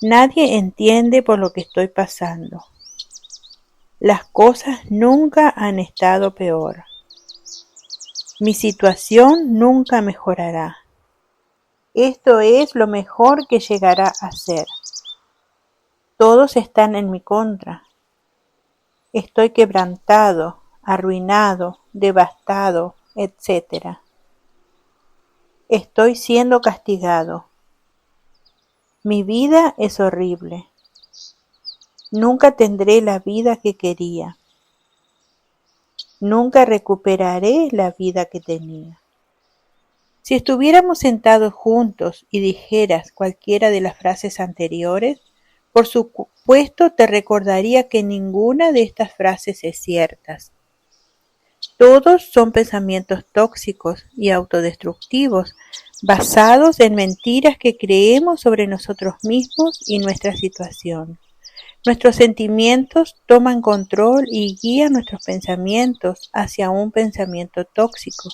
Nadie entiende por lo que estoy pasando. Las cosas nunca han estado peor. Mi situación nunca mejorará. Esto es lo mejor que llegará a ser. Todos están en mi contra. Estoy quebrantado, arruinado, devastado, etc. Estoy siendo castigado. Mi vida es horrible. Nunca tendré la vida que quería. Nunca recuperaré la vida que tenía. Si estuviéramos sentados juntos y dijeras cualquiera de las frases anteriores, por supuesto te recordaría que ninguna de estas frases es cierta. Todos son pensamientos tóxicos y autodestructivos, basados en mentiras que creemos sobre nosotros mismos y nuestra situación. Nuestros sentimientos toman control y guían nuestros pensamientos hacia un pensamiento tóxico.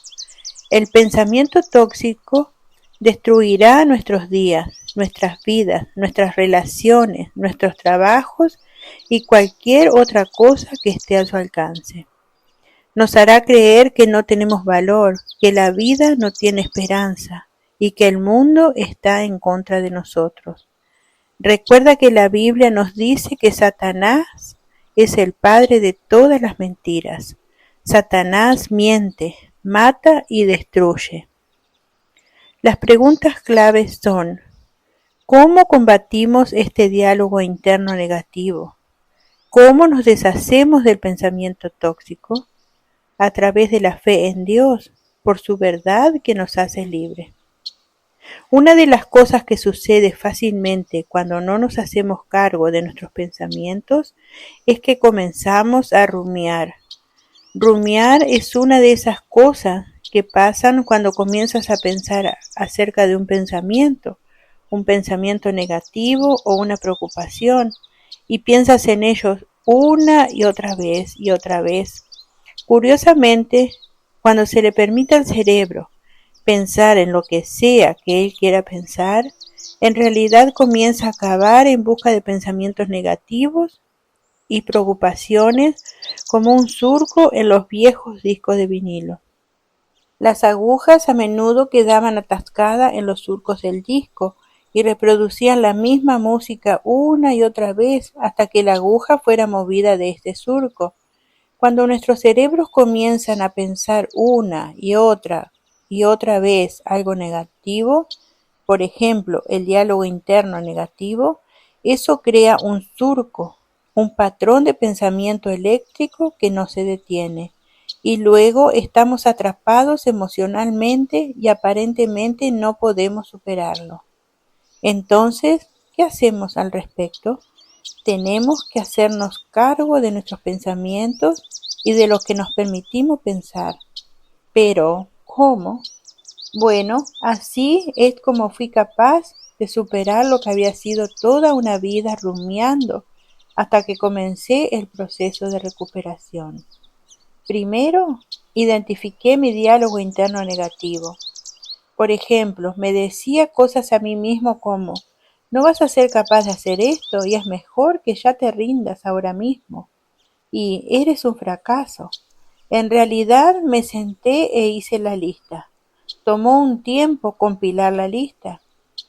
El pensamiento tóxico destruirá nuestros días, nuestras vidas, nuestras relaciones, nuestros trabajos y cualquier otra cosa que esté a su alcance. Nos hará creer que no tenemos valor, que la vida no tiene esperanza y que el mundo está en contra de nosotros. Recuerda que la Biblia nos dice que Satanás es el padre de todas las mentiras. Satanás miente, mata y destruye. Las preguntas claves son: ¿cómo combatimos este diálogo interno negativo? ¿Cómo nos deshacemos del pensamiento tóxico? A través de la fe en Dios, por su verdad que nos hace libres. Una de las cosas que sucede fácilmente cuando no nos hacemos cargo de nuestros pensamientos es que comenzamos a rumiar. Rumiar es una de esas cosas que pasan cuando comienzas a pensar acerca de un pensamiento negativo o una preocupación, y piensas en ellos una y otra vez y otra vez. Curiosamente, Cuando se le permite al cerebro pensar en lo que sea que él quiera pensar, en realidad comienza a cavar en busca de pensamientos negativos y preocupaciones como un surco en los viejos discos de vinilo. Las agujas a menudo quedaban atascadas en los surcos del disco y reproducían la misma música una y otra vez hasta que la aguja fuera movida de este surco. Cuando nuestros cerebros comienzan a pensar una y otra vez algo negativo, por ejemplo, el diálogo interno negativo, eso crea un surco, un patrón de pensamiento eléctrico que no se detiene, y luego estamos atrapados emocionalmente y aparentemente no podemos superarlo. Entonces, ¿qué hacemos al respecto? Tenemos que hacernos cargo de nuestros pensamientos y de lo que nos permitimos pensar. Pero, ¿cómo? Bueno, así es como fui capaz de superar lo que había sido toda una vida rumiando hasta que comencé el proceso de recuperación. Primero, identifiqué mi diálogo interno negativo. Por ejemplo, me decía cosas a mí mismo como: no vas a ser capaz de hacer esto y es mejor que ya te rindas ahora mismo. Y eres un fracaso. En realidad me senté e hice la lista. Tomó un tiempo compilar la lista.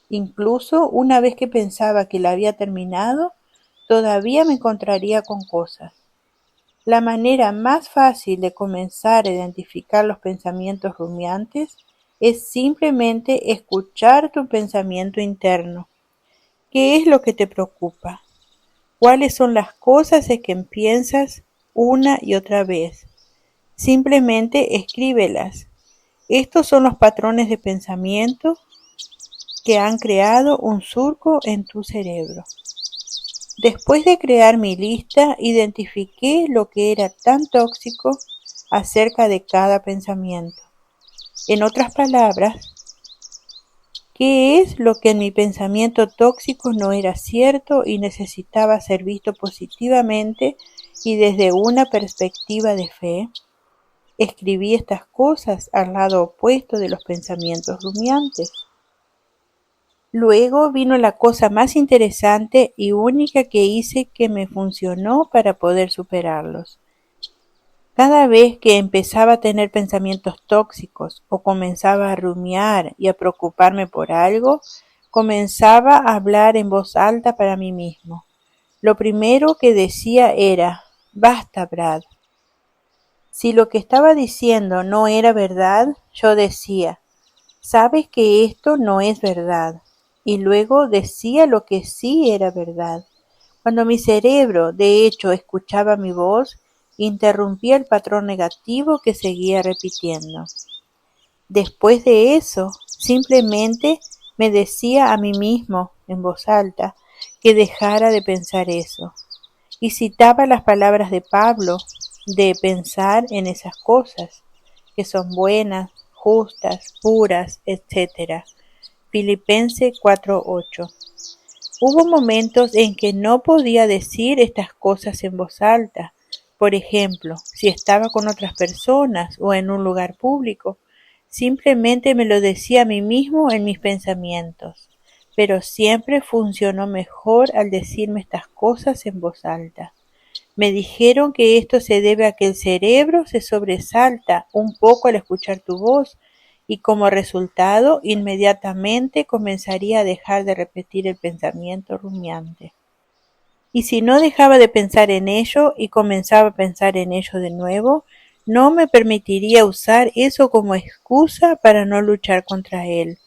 Incluso una vez que pensaba que la había terminado, todavía me encontraría con cosas. La manera más fácil de comenzar a identificar los pensamientos rumiantes es simplemente escuchar tu pensamiento interno. ¿Qué es lo que te preocupa? ¿Cuáles son las cosas en que piensas una y otra vez? Simplemente escríbelas. Estos son los patrones de pensamiento que han creado un surco en tu cerebro. Después de crear mi lista, identifiqué lo que era tan tóxico acerca de cada pensamiento. En otras palabras, ¿qué es lo que en mi pensamiento tóxico no era cierto y necesitaba ser visto positivamente y desde una perspectiva de fe? Escribí estas cosas al lado opuesto de los pensamientos rumiantes. Luego vino la cosa más interesante y única que hice que me funcionó para poder superarlos. Cada vez que empezaba a tener pensamientos tóxicos o comenzaba a rumiar y a preocuparme por algo, comenzaba a hablar en voz alta para mí mismo. Lo primero que decía era: basta, Brad. Si lo que estaba diciendo no era verdad, yo decía: sabes que esto no es verdad. Y luego decía lo que sí era verdad. Cuando mi cerebro, de hecho, escuchaba mi voz, interrumpía el patrón negativo que seguía repitiendo. Después de eso, simplemente me decía a mí mismo, en voz alta, que dejara de pensar eso. Y citaba las palabras de Pablo, de pensar en esas cosas, que son buenas, justas, puras, etc. Filipenses 4:8. Hubo momentos en que no podía decir estas cosas en voz alta. Por ejemplo, si estaba con otras personas o en un lugar público, simplemente me lo decía a mí mismo en mis pensamientos. Pero siempre funcionó mejor al decirme estas cosas en voz alta. Me dijeron que esto se debe a que el cerebro se sobresalta un poco al escuchar tu voz y como resultado inmediatamente comenzaría a dejar de repetir el pensamiento rumiante. Y si no dejaba de pensar en ello y comenzaba a pensar en ello de nuevo, no me permitiría usar eso como excusa para no luchar contra él.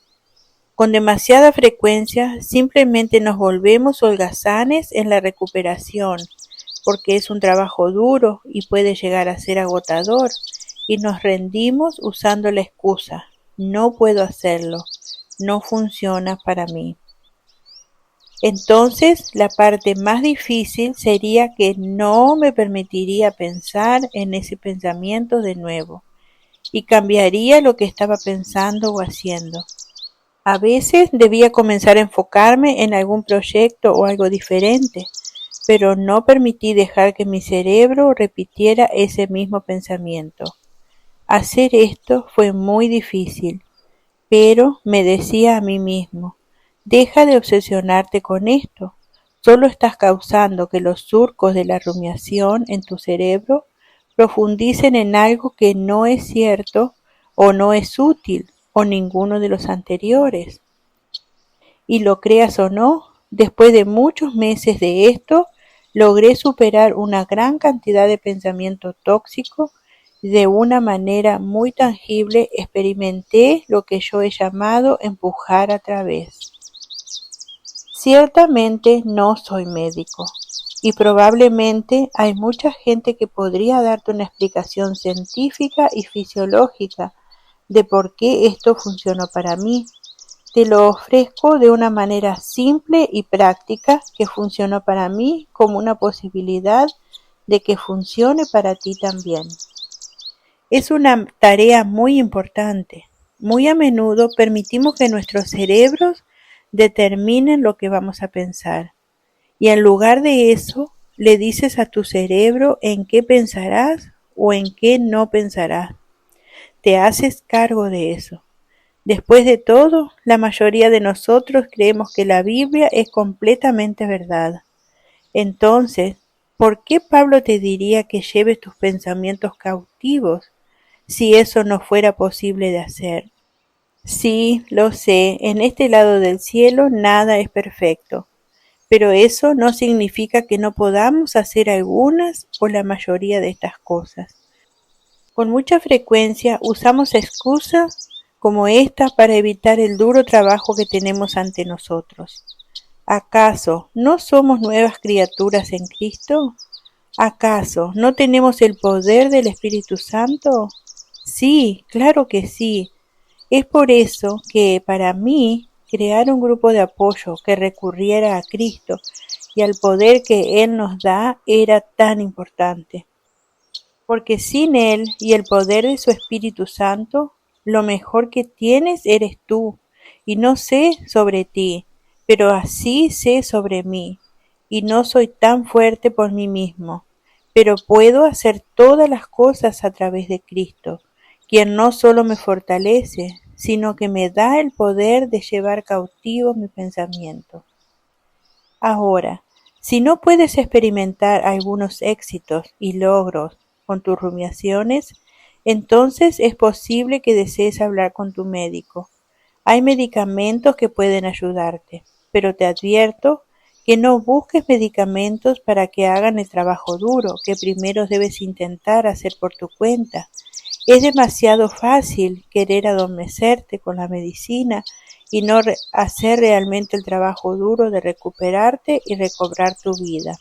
Con demasiada frecuencia simplemente nos volvemos holgazanes en la recuperación, porque es un trabajo duro y puede llegar a ser agotador, y nos rendimos usando la excusa: no puedo hacerlo, no funciona para mí. Entonces, la parte más difícil sería que no me permitiría pensar en ese pensamiento de nuevo, y cambiaría lo que estaba pensando o haciendo. A veces debía comenzar a enfocarme en algún proyecto o algo diferente, pero no permití dejar que mi cerebro repitiera ese mismo pensamiento. Hacer esto fue muy difícil, pero me decía a mí mismo, deja de obsesionarte con esto, solo estás causando que los surcos de la rumiación en tu cerebro profundicen en algo que no es cierto o no es útil o ninguno de los anteriores. Y lo creas o no, después de muchos meses de esto, logré superar una gran cantidad de pensamiento tóxico. De una manera muy tangible experimenté lo que yo he llamado empujar a través. Ciertamente no soy médico, y probablemente hay mucha gente que podría darte una explicación científica y fisiológica de por qué esto funcionó para mí. Te lo ofrezco de una manera simple y práctica que funcionó para mí como una posibilidad de que funcione para ti también. Es una tarea muy importante. Muy a menudo permitimos que nuestros cerebros determinen lo que vamos a pensar. Y en lugar de eso, le dices a tu cerebro en qué pensarás o en qué no pensarás. Te haces cargo de eso. Después de todo, la mayoría de nosotros creemos que la Biblia es completamente verdad. Entonces, ¿por qué Pablo te diría que lleves tus pensamientos cautivos si eso no fuera posible de hacer? Sí, lo sé, en este lado del cielo nada es perfecto, pero eso no significa que no podamos hacer algunas o la mayoría de estas cosas. Con mucha frecuencia usamos excusas como esta para evitar el duro trabajo que tenemos ante nosotros. ¿Acaso no somos nuevas criaturas en Cristo? ¿Acaso no tenemos el poder del Espíritu Santo? Sí, claro que sí. Es por eso que para mí crear un grupo de apoyo que recurriera a Cristo y al poder que Él nos da era tan importante. Porque sin Él y el poder de su Espíritu Santo, lo mejor que tienes eres tú, y no sé sobre ti, pero así sé sobre mí, y no soy tan fuerte por mí mismo, pero puedo hacer todas las cosas a través de Cristo, quien no solo me fortalece, sino que me da el poder de llevar cautivos mis pensamientos. Ahora, si no puedes experimentar algunos éxitos y logros con tus rumiaciones, entonces es posible que desees hablar con tu médico. Hay medicamentos que pueden ayudarte, pero te advierto que no busques medicamentos para que hagan el trabajo duro que primero debes intentar hacer por tu cuenta. Es demasiado fácil querer adormecerte con la medicina y no hacer realmente el trabajo duro de recuperarte y recobrar tu vida.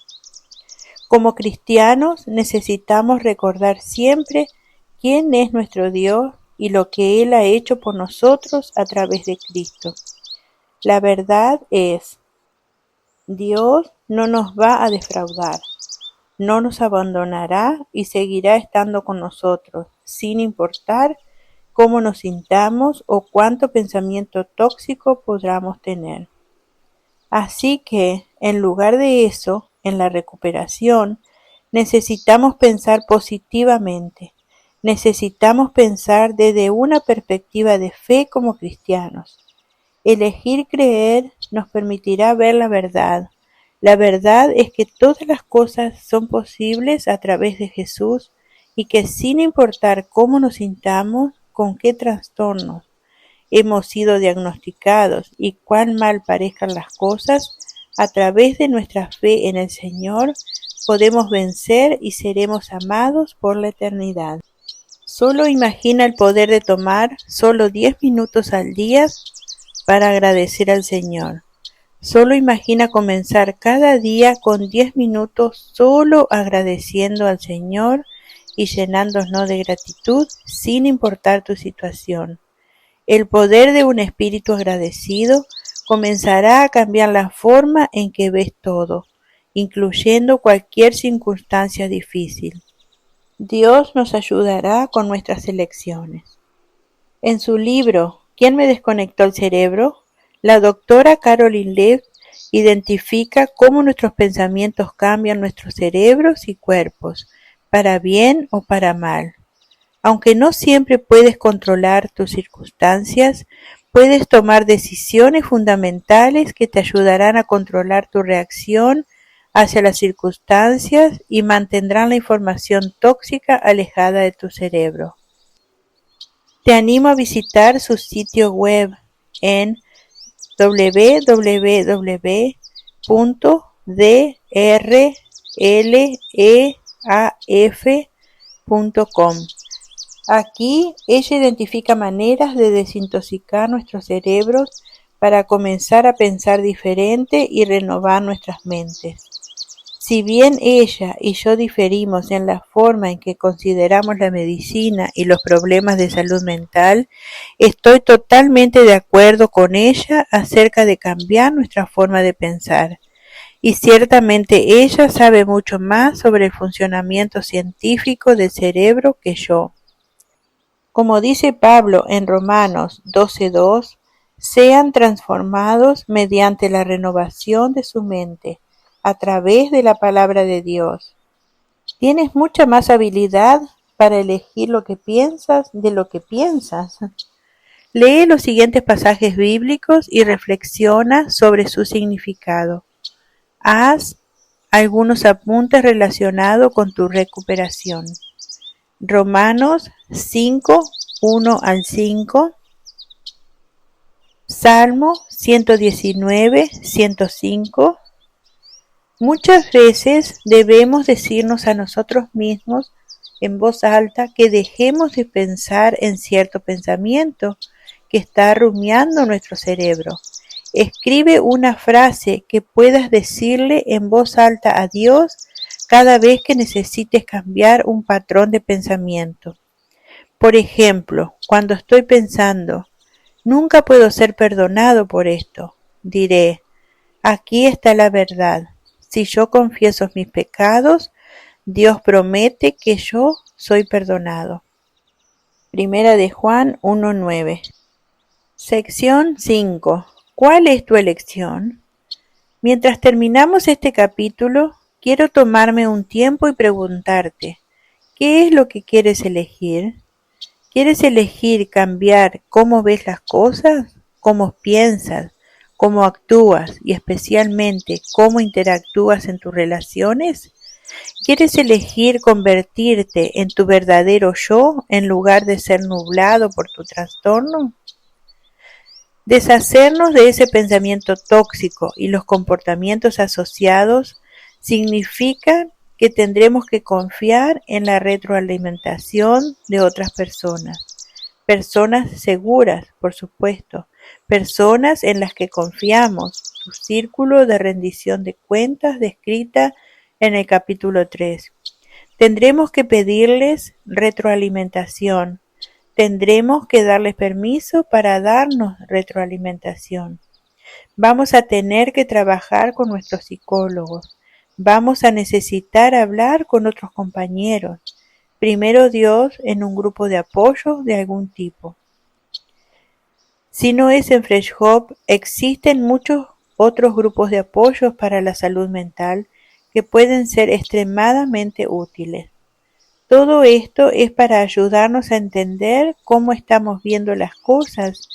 Como cristianos necesitamos recordar siempre quién es nuestro Dios y lo que Él ha hecho por nosotros a través de Cristo. La verdad es, Dios no nos va a defraudar, no nos abandonará y seguirá estando con nosotros, sin importar cómo nos sintamos o cuánto pensamiento tóxico podamos tener. Así que, en lugar de eso, en la recuperación, necesitamos pensar positivamente. Necesitamos pensar desde una perspectiva de fe como cristianos. Elegir creer nos permitirá ver la verdad. La verdad es que todas las cosas son posibles a través de Jesús y que sin importar cómo nos sintamos, con qué trastornos hemos sido diagnosticados y cuán mal parezcan las cosas, a través de nuestra fe en el Señor podemos vencer y seremos amados por la eternidad. Solo imagina el poder de tomar solo 10 minutos al día para agradecer al Señor. Solo imagina comenzar cada día con 10 minutos solo agradeciendo al Señor y llenándonos de gratitud sin importar tu situación. El poder de un espíritu agradecido comenzará a cambiar la forma en que ves todo, incluyendo cualquier circunstancia difícil. Dios nos ayudará con nuestras elecciones. En su libro ¿Quién me desconectó el cerebro?, la doctora Caroline Leaf identifica cómo nuestros pensamientos cambian nuestros cerebros y cuerpos, para bien o para mal. Aunque no siempre puedes controlar tus circunstancias, puedes tomar decisiones fundamentales que te ayudarán a controlar tu reacción hacia las circunstancias y mantendrán la información tóxica alejada de tu cerebro. Te animo a visitar su sitio web en www.drleaf.com. Aquí ella identifica maneras de desintoxicar nuestros cerebros para comenzar a pensar diferente y renovar nuestras mentes. Si bien ella y yo diferimos en la forma en que consideramos la medicina y los problemas de salud mental, estoy totalmente de acuerdo con ella acerca de cambiar nuestra forma de pensar. Y ciertamente ella sabe mucho más sobre el funcionamiento científico del cerebro que yo. Como dice Pablo en Romanos 12:2, sean transformados mediante la renovación de su mente, a través de la palabra de Dios. Tienes mucha más habilidad para elegir lo que piensas de lo que piensas. Lee los siguientes pasajes bíblicos y reflexiona sobre su significado. Haz algunos apuntes relacionados con tu recuperación. Romanos 5, 1 al 5, Salmo 119, 105. Muchas veces debemos decirnos a nosotros mismos en voz alta que dejemos de pensar en cierto pensamiento que está rumiando nuestro cerebro. Escribe una frase que puedas decirle en voz alta a Dios cada vez que necesites cambiar un patrón de pensamiento. Por ejemplo, cuando estoy pensando, nunca puedo ser perdonado por esto, diré, aquí está la verdad. Si yo confieso mis pecados, Dios promete que yo soy perdonado. Primera de Juan 1:9. Sección 5. ¿Cuál es tu elección? Mientras terminamos este capítulo, quiero tomarme un tiempo y preguntarte, ¿qué es lo que quieres elegir? ¿Quieres elegir cambiar cómo ves las cosas, cómo piensas, cómo actúas y especialmente cómo interactúas en tus relaciones? ¿Quieres elegir convertirte en tu verdadero yo en lugar de ser nublado por tu trastorno? Deshacernos de ese pensamiento tóxico y los comportamientos asociados significa que tendremos que confiar en la retroalimentación de otras personas. Personas seguras, por supuesto, personas en las que confiamos, su círculo de rendición de cuentas descrita en el capítulo 3. Tendremos que pedirles retroalimentación. Tendremos que darles permiso para darnos retroalimentación. Vamos a tener que trabajar con nuestros psicólogos. Vamos a necesitar hablar con otros compañeros. Primero Dios en un grupo de apoyo de algún tipo. Si no es en Fresh Hope, existen muchos otros grupos de apoyo para la salud mental que pueden ser extremadamente útiles. Todo esto es para ayudarnos a entender cómo estamos viendo las cosas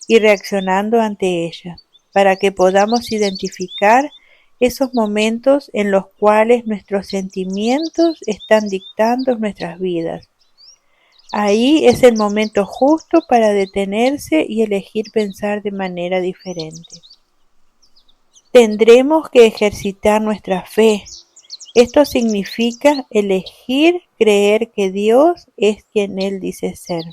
y reaccionando ante ellas, para que podamos identificar esos momentos en los cuales nuestros sentimientos están dictando nuestras vidas. Ahí es el momento justo para detenerse y elegir pensar de manera diferente. Tendremos que ejercitar nuestra fe. Esto significa elegir creer que Dios es quien Él dice ser.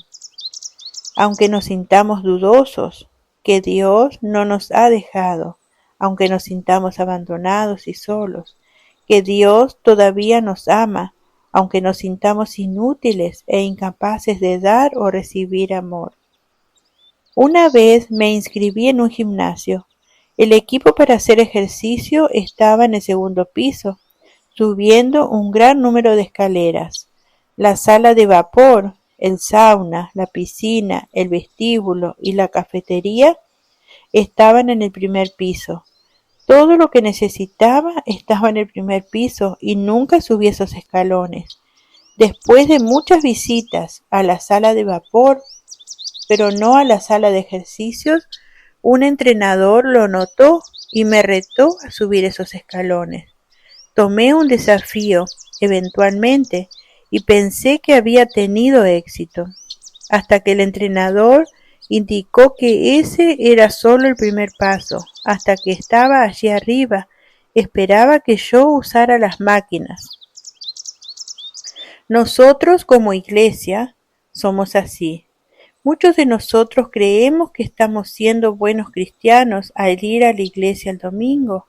Aunque nos sintamos dudosos, que Dios no nos ha dejado, aunque nos sintamos abandonados y solos, que Dios todavía nos ama, aunque nos sintamos inútiles e incapaces de dar o recibir amor. Una vez me inscribí en un gimnasio. El equipo para hacer ejercicio estaba en el segundo piso, subiendo un gran número de escaleras. La sala de vapor, el sauna, la piscina, el vestíbulo y la cafetería estaban en el primer piso. Todo lo que necesitaba estaba en el primer piso y nunca subí esos escalones. Después de muchas visitas a la sala de vapor, pero no a la sala de ejercicios, un entrenador lo notó y me retó a subir esos escalones. Tomé un desafío, eventualmente, y pensé que había tenido éxito, hasta que el entrenador indicó que ese era solo el primer paso. Hasta que estaba allí arriba, esperaba que yo usara las máquinas. Nosotros como iglesia somos así. Muchos de nosotros creemos que estamos siendo buenos cristianos al ir a la iglesia el domingo,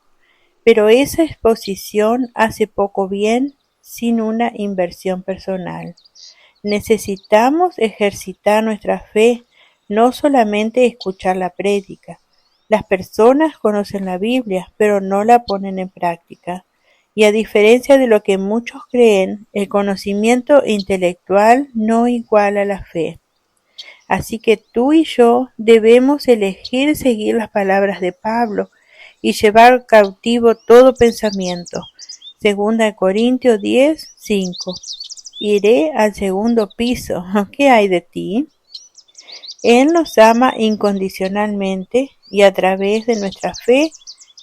pero esa exposición hace poco bien sin una inversión personal. Necesitamos ejercitar nuestra fe, no solamente escuchar la prédica. Las personas conocen la Biblia, pero no la ponen en práctica. Y a diferencia de lo que muchos creen, el conocimiento intelectual no iguala la fe. Así que tú y yo debemos elegir seguir las palabras de Pablo y llevar cautivo todo pensamiento. 2 Corintios 10:5. Iré al segundo piso. ¿Qué hay de ti? Él nos ama incondicionalmente y a través de nuestra fe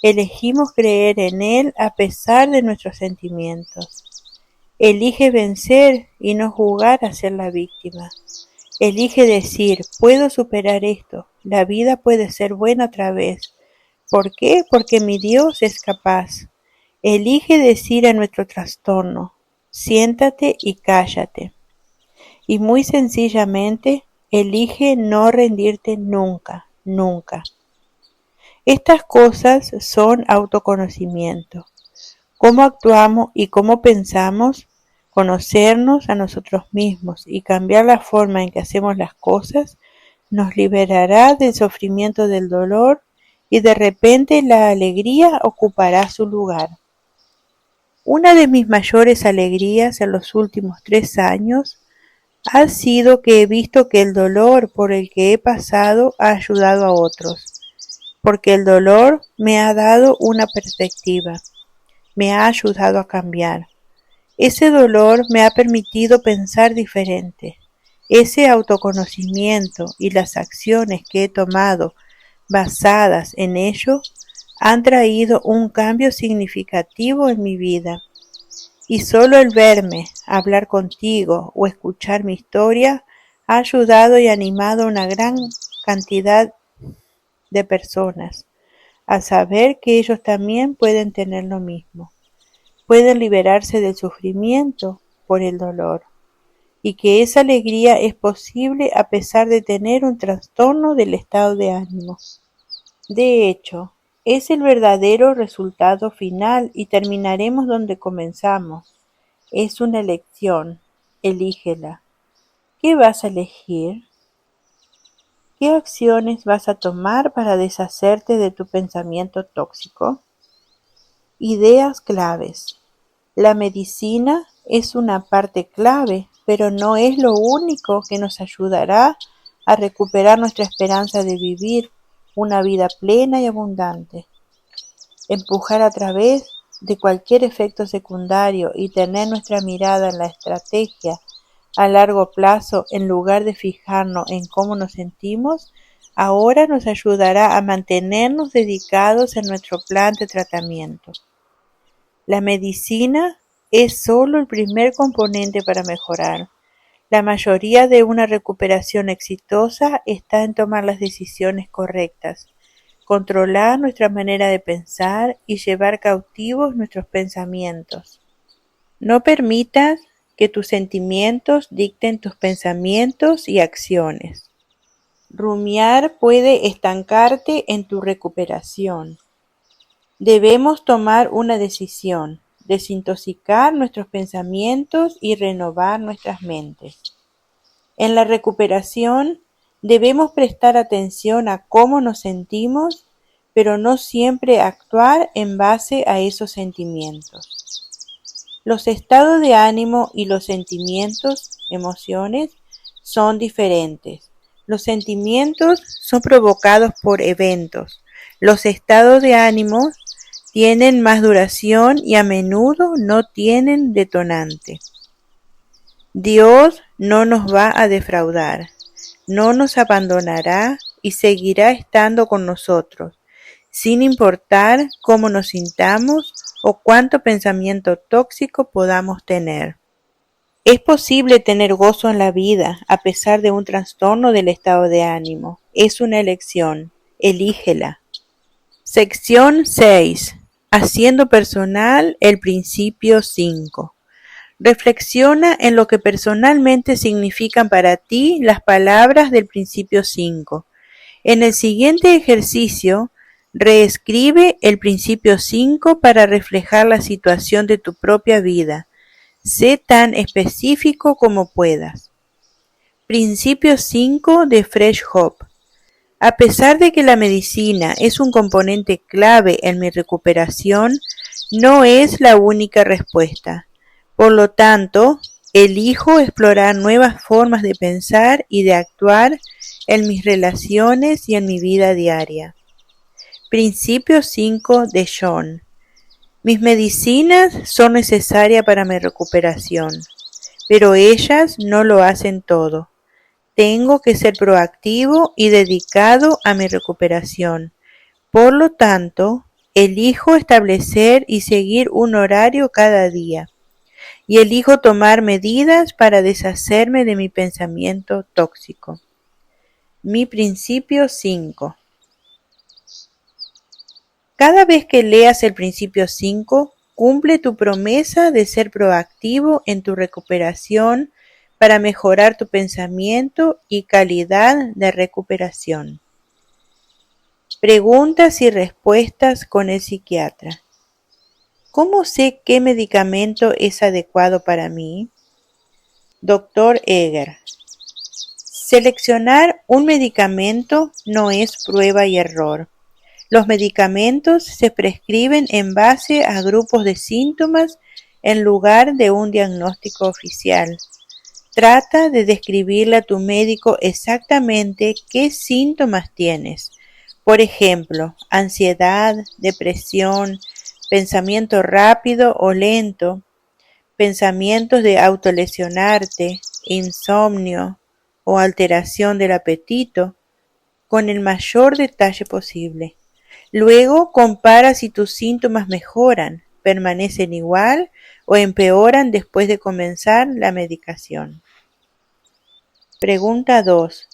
elegimos creer en Él a pesar de nuestros sentimientos. Elige vencer y no jugar a ser la víctima. Elige decir, puedo superar esto, la vida puede ser buena otra vez. ¿Por qué? Porque mi Dios es capaz. Elige decir a nuestro trastorno, siéntate y cállate. Y muy sencillamente, elige no rendirte nunca, nunca. Estas cosas son autoconocimiento. Cómo actuamos y cómo pensamos, conocernos a nosotros mismos y cambiar la forma en que hacemos las cosas, nos liberará del sufrimiento del dolor y de repente la alegría ocupará su lugar. Una de mis mayores alegrías en los últimos 3 años ha sido que he visto que el dolor por el que he pasado ha ayudado a otros, porque el dolor me ha dado una perspectiva, me ha ayudado a cambiar. Ese dolor me ha permitido pensar diferente. Ese autoconocimiento y las acciones que he tomado basadas en ello han traído un cambio significativo en mi vida. Y solo el verme, hablar contigo o escuchar mi historia ha ayudado y animado a una gran cantidad de personas a saber que ellos también pueden tener lo mismo. Pueden liberarse del sufrimiento por el dolor y que esa alegría es posible a pesar de tener un trastorno del estado de ánimo. De hecho, es el verdadero resultado final y terminaremos donde comenzamos. Es una elección, elígela. ¿Qué vas a elegir? ¿Qué acciones vas a tomar para deshacerte de tu pensamiento tóxico? Ideas claves. La medicina es una parte clave, pero no es lo único que nos ayudará a recuperar nuestra esperanza de vivir una vida plena y abundante. Empujar a través de cualquier efecto secundario y tener nuestra mirada en la estrategia a largo plazo en lugar de fijarnos en cómo nos sentimos, ahora nos ayudará a mantenernos dedicados en nuestro plan de tratamiento. La medicina es solo el primer componente para mejorar. La mayoría de una recuperación exitosa está en tomar las decisiones correctas, controlar nuestra manera de pensar y llevar cautivos nuestros pensamientos. No permitas que tus sentimientos dicten tus pensamientos y acciones. Rumiar puede estancarte en tu recuperación. Debemos tomar una decisión, desintoxicar nuestros pensamientos y renovar nuestras mentes. En la recuperación debemos prestar atención a cómo nos sentimos, pero no siempre actuar en base a esos sentimientos. Los estados de ánimo y los sentimientos, emociones, son diferentes. Los sentimientos son provocados por eventos. Los estados de ánimo tienen más duración y a menudo no tienen detonante. Dios no nos va a defraudar, no nos abandonará y seguirá estando con nosotros, sin importar cómo nos sintamos o cuánto pensamiento tóxico podamos tener. Es posible tener gozo en la vida a pesar de un trastorno del estado de ánimo. Es una elección. Elígela. Sección 6. Haciendo personal el principio 5. Reflexiona en lo que personalmente significan para ti las palabras del principio 5. En el siguiente ejercicio, reescribe el principio 5 para reflejar la situación de tu propia vida. Sé tan específico como puedas. Principio 5 de Fresh Hope. A pesar de que la medicina es un componente clave en mi recuperación, no es la única respuesta. Por lo tanto, elijo explorar nuevas formas de pensar y de actuar en mis relaciones y en mi vida diaria. Principio 5 de John. Mis medicinas son necesarias para mi recuperación, pero ellas no lo hacen todo. Tengo que ser proactivo y dedicado a mi recuperación. Por lo tanto, elijo establecer y seguir un horario cada día, y elijo tomar medidas para deshacerme de mi pensamiento tóxico. Mi principio 5. Cada vez que leas el principio 5, cumple tu promesa de ser proactivo en tu recuperación para mejorar tu pensamiento y calidad de recuperación. Preguntas y respuestas con el psiquiatra. ¿Cómo sé qué medicamento es adecuado para mí? Dr. Eger. Seleccionar un medicamento no es prueba y error. Los medicamentos se prescriben en base a grupos de síntomas en lugar de un diagnóstico oficial. Trata de describirle a tu médico exactamente qué síntomas tienes. Por ejemplo, ansiedad, depresión, pensamiento rápido o lento, pensamientos de autolesionarte, insomnio o alteración del apetito, con el mayor detalle posible. Luego compara si tus síntomas mejoran, permanecen igual o empeoran después de comenzar la medicación. Pregunta 2.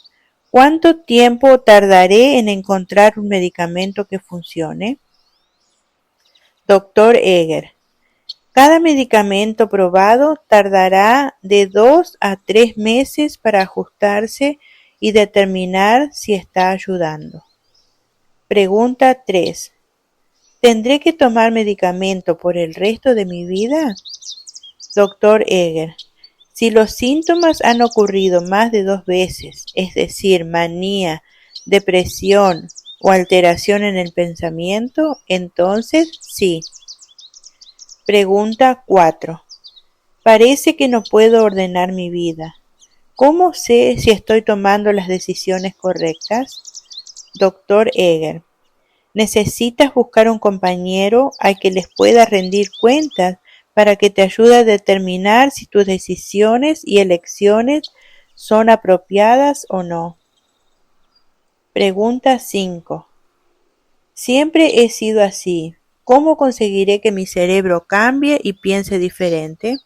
¿Cuánto tiempo tardaré en encontrar un medicamento que funcione? Dr. Eger. Cada medicamento probado tardará de 2 a 3 meses para ajustarse y determinar si está ayudando. Pregunta 3. ¿Tendré que tomar medicamento por el resto de mi vida? Dr. Eger. Si los síntomas han ocurrido más de 2 veces, es decir, manía, depresión o alteración en el pensamiento, entonces sí. Pregunta 4. Parece que no puedo ordenar mi vida. ¿Cómo sé si estoy tomando las decisiones correctas? Dr. Eger. Necesitas buscar un compañero al que les pueda rendir cuentas para que te ayude a determinar si tus decisiones y elecciones son apropiadas o no. Pregunta 5. Siempre he sido así. ¿Cómo conseguiré que mi cerebro cambie y piense diferente?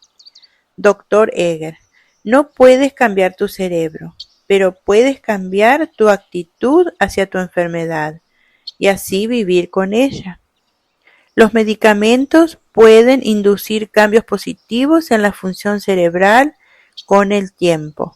Dr. Eger. No puedes cambiar tu cerebro, pero puedes cambiar tu actitud hacia tu enfermedad y así vivir con ella. Los medicamentos pueden inducir cambios positivos en la función cerebral con el tiempo.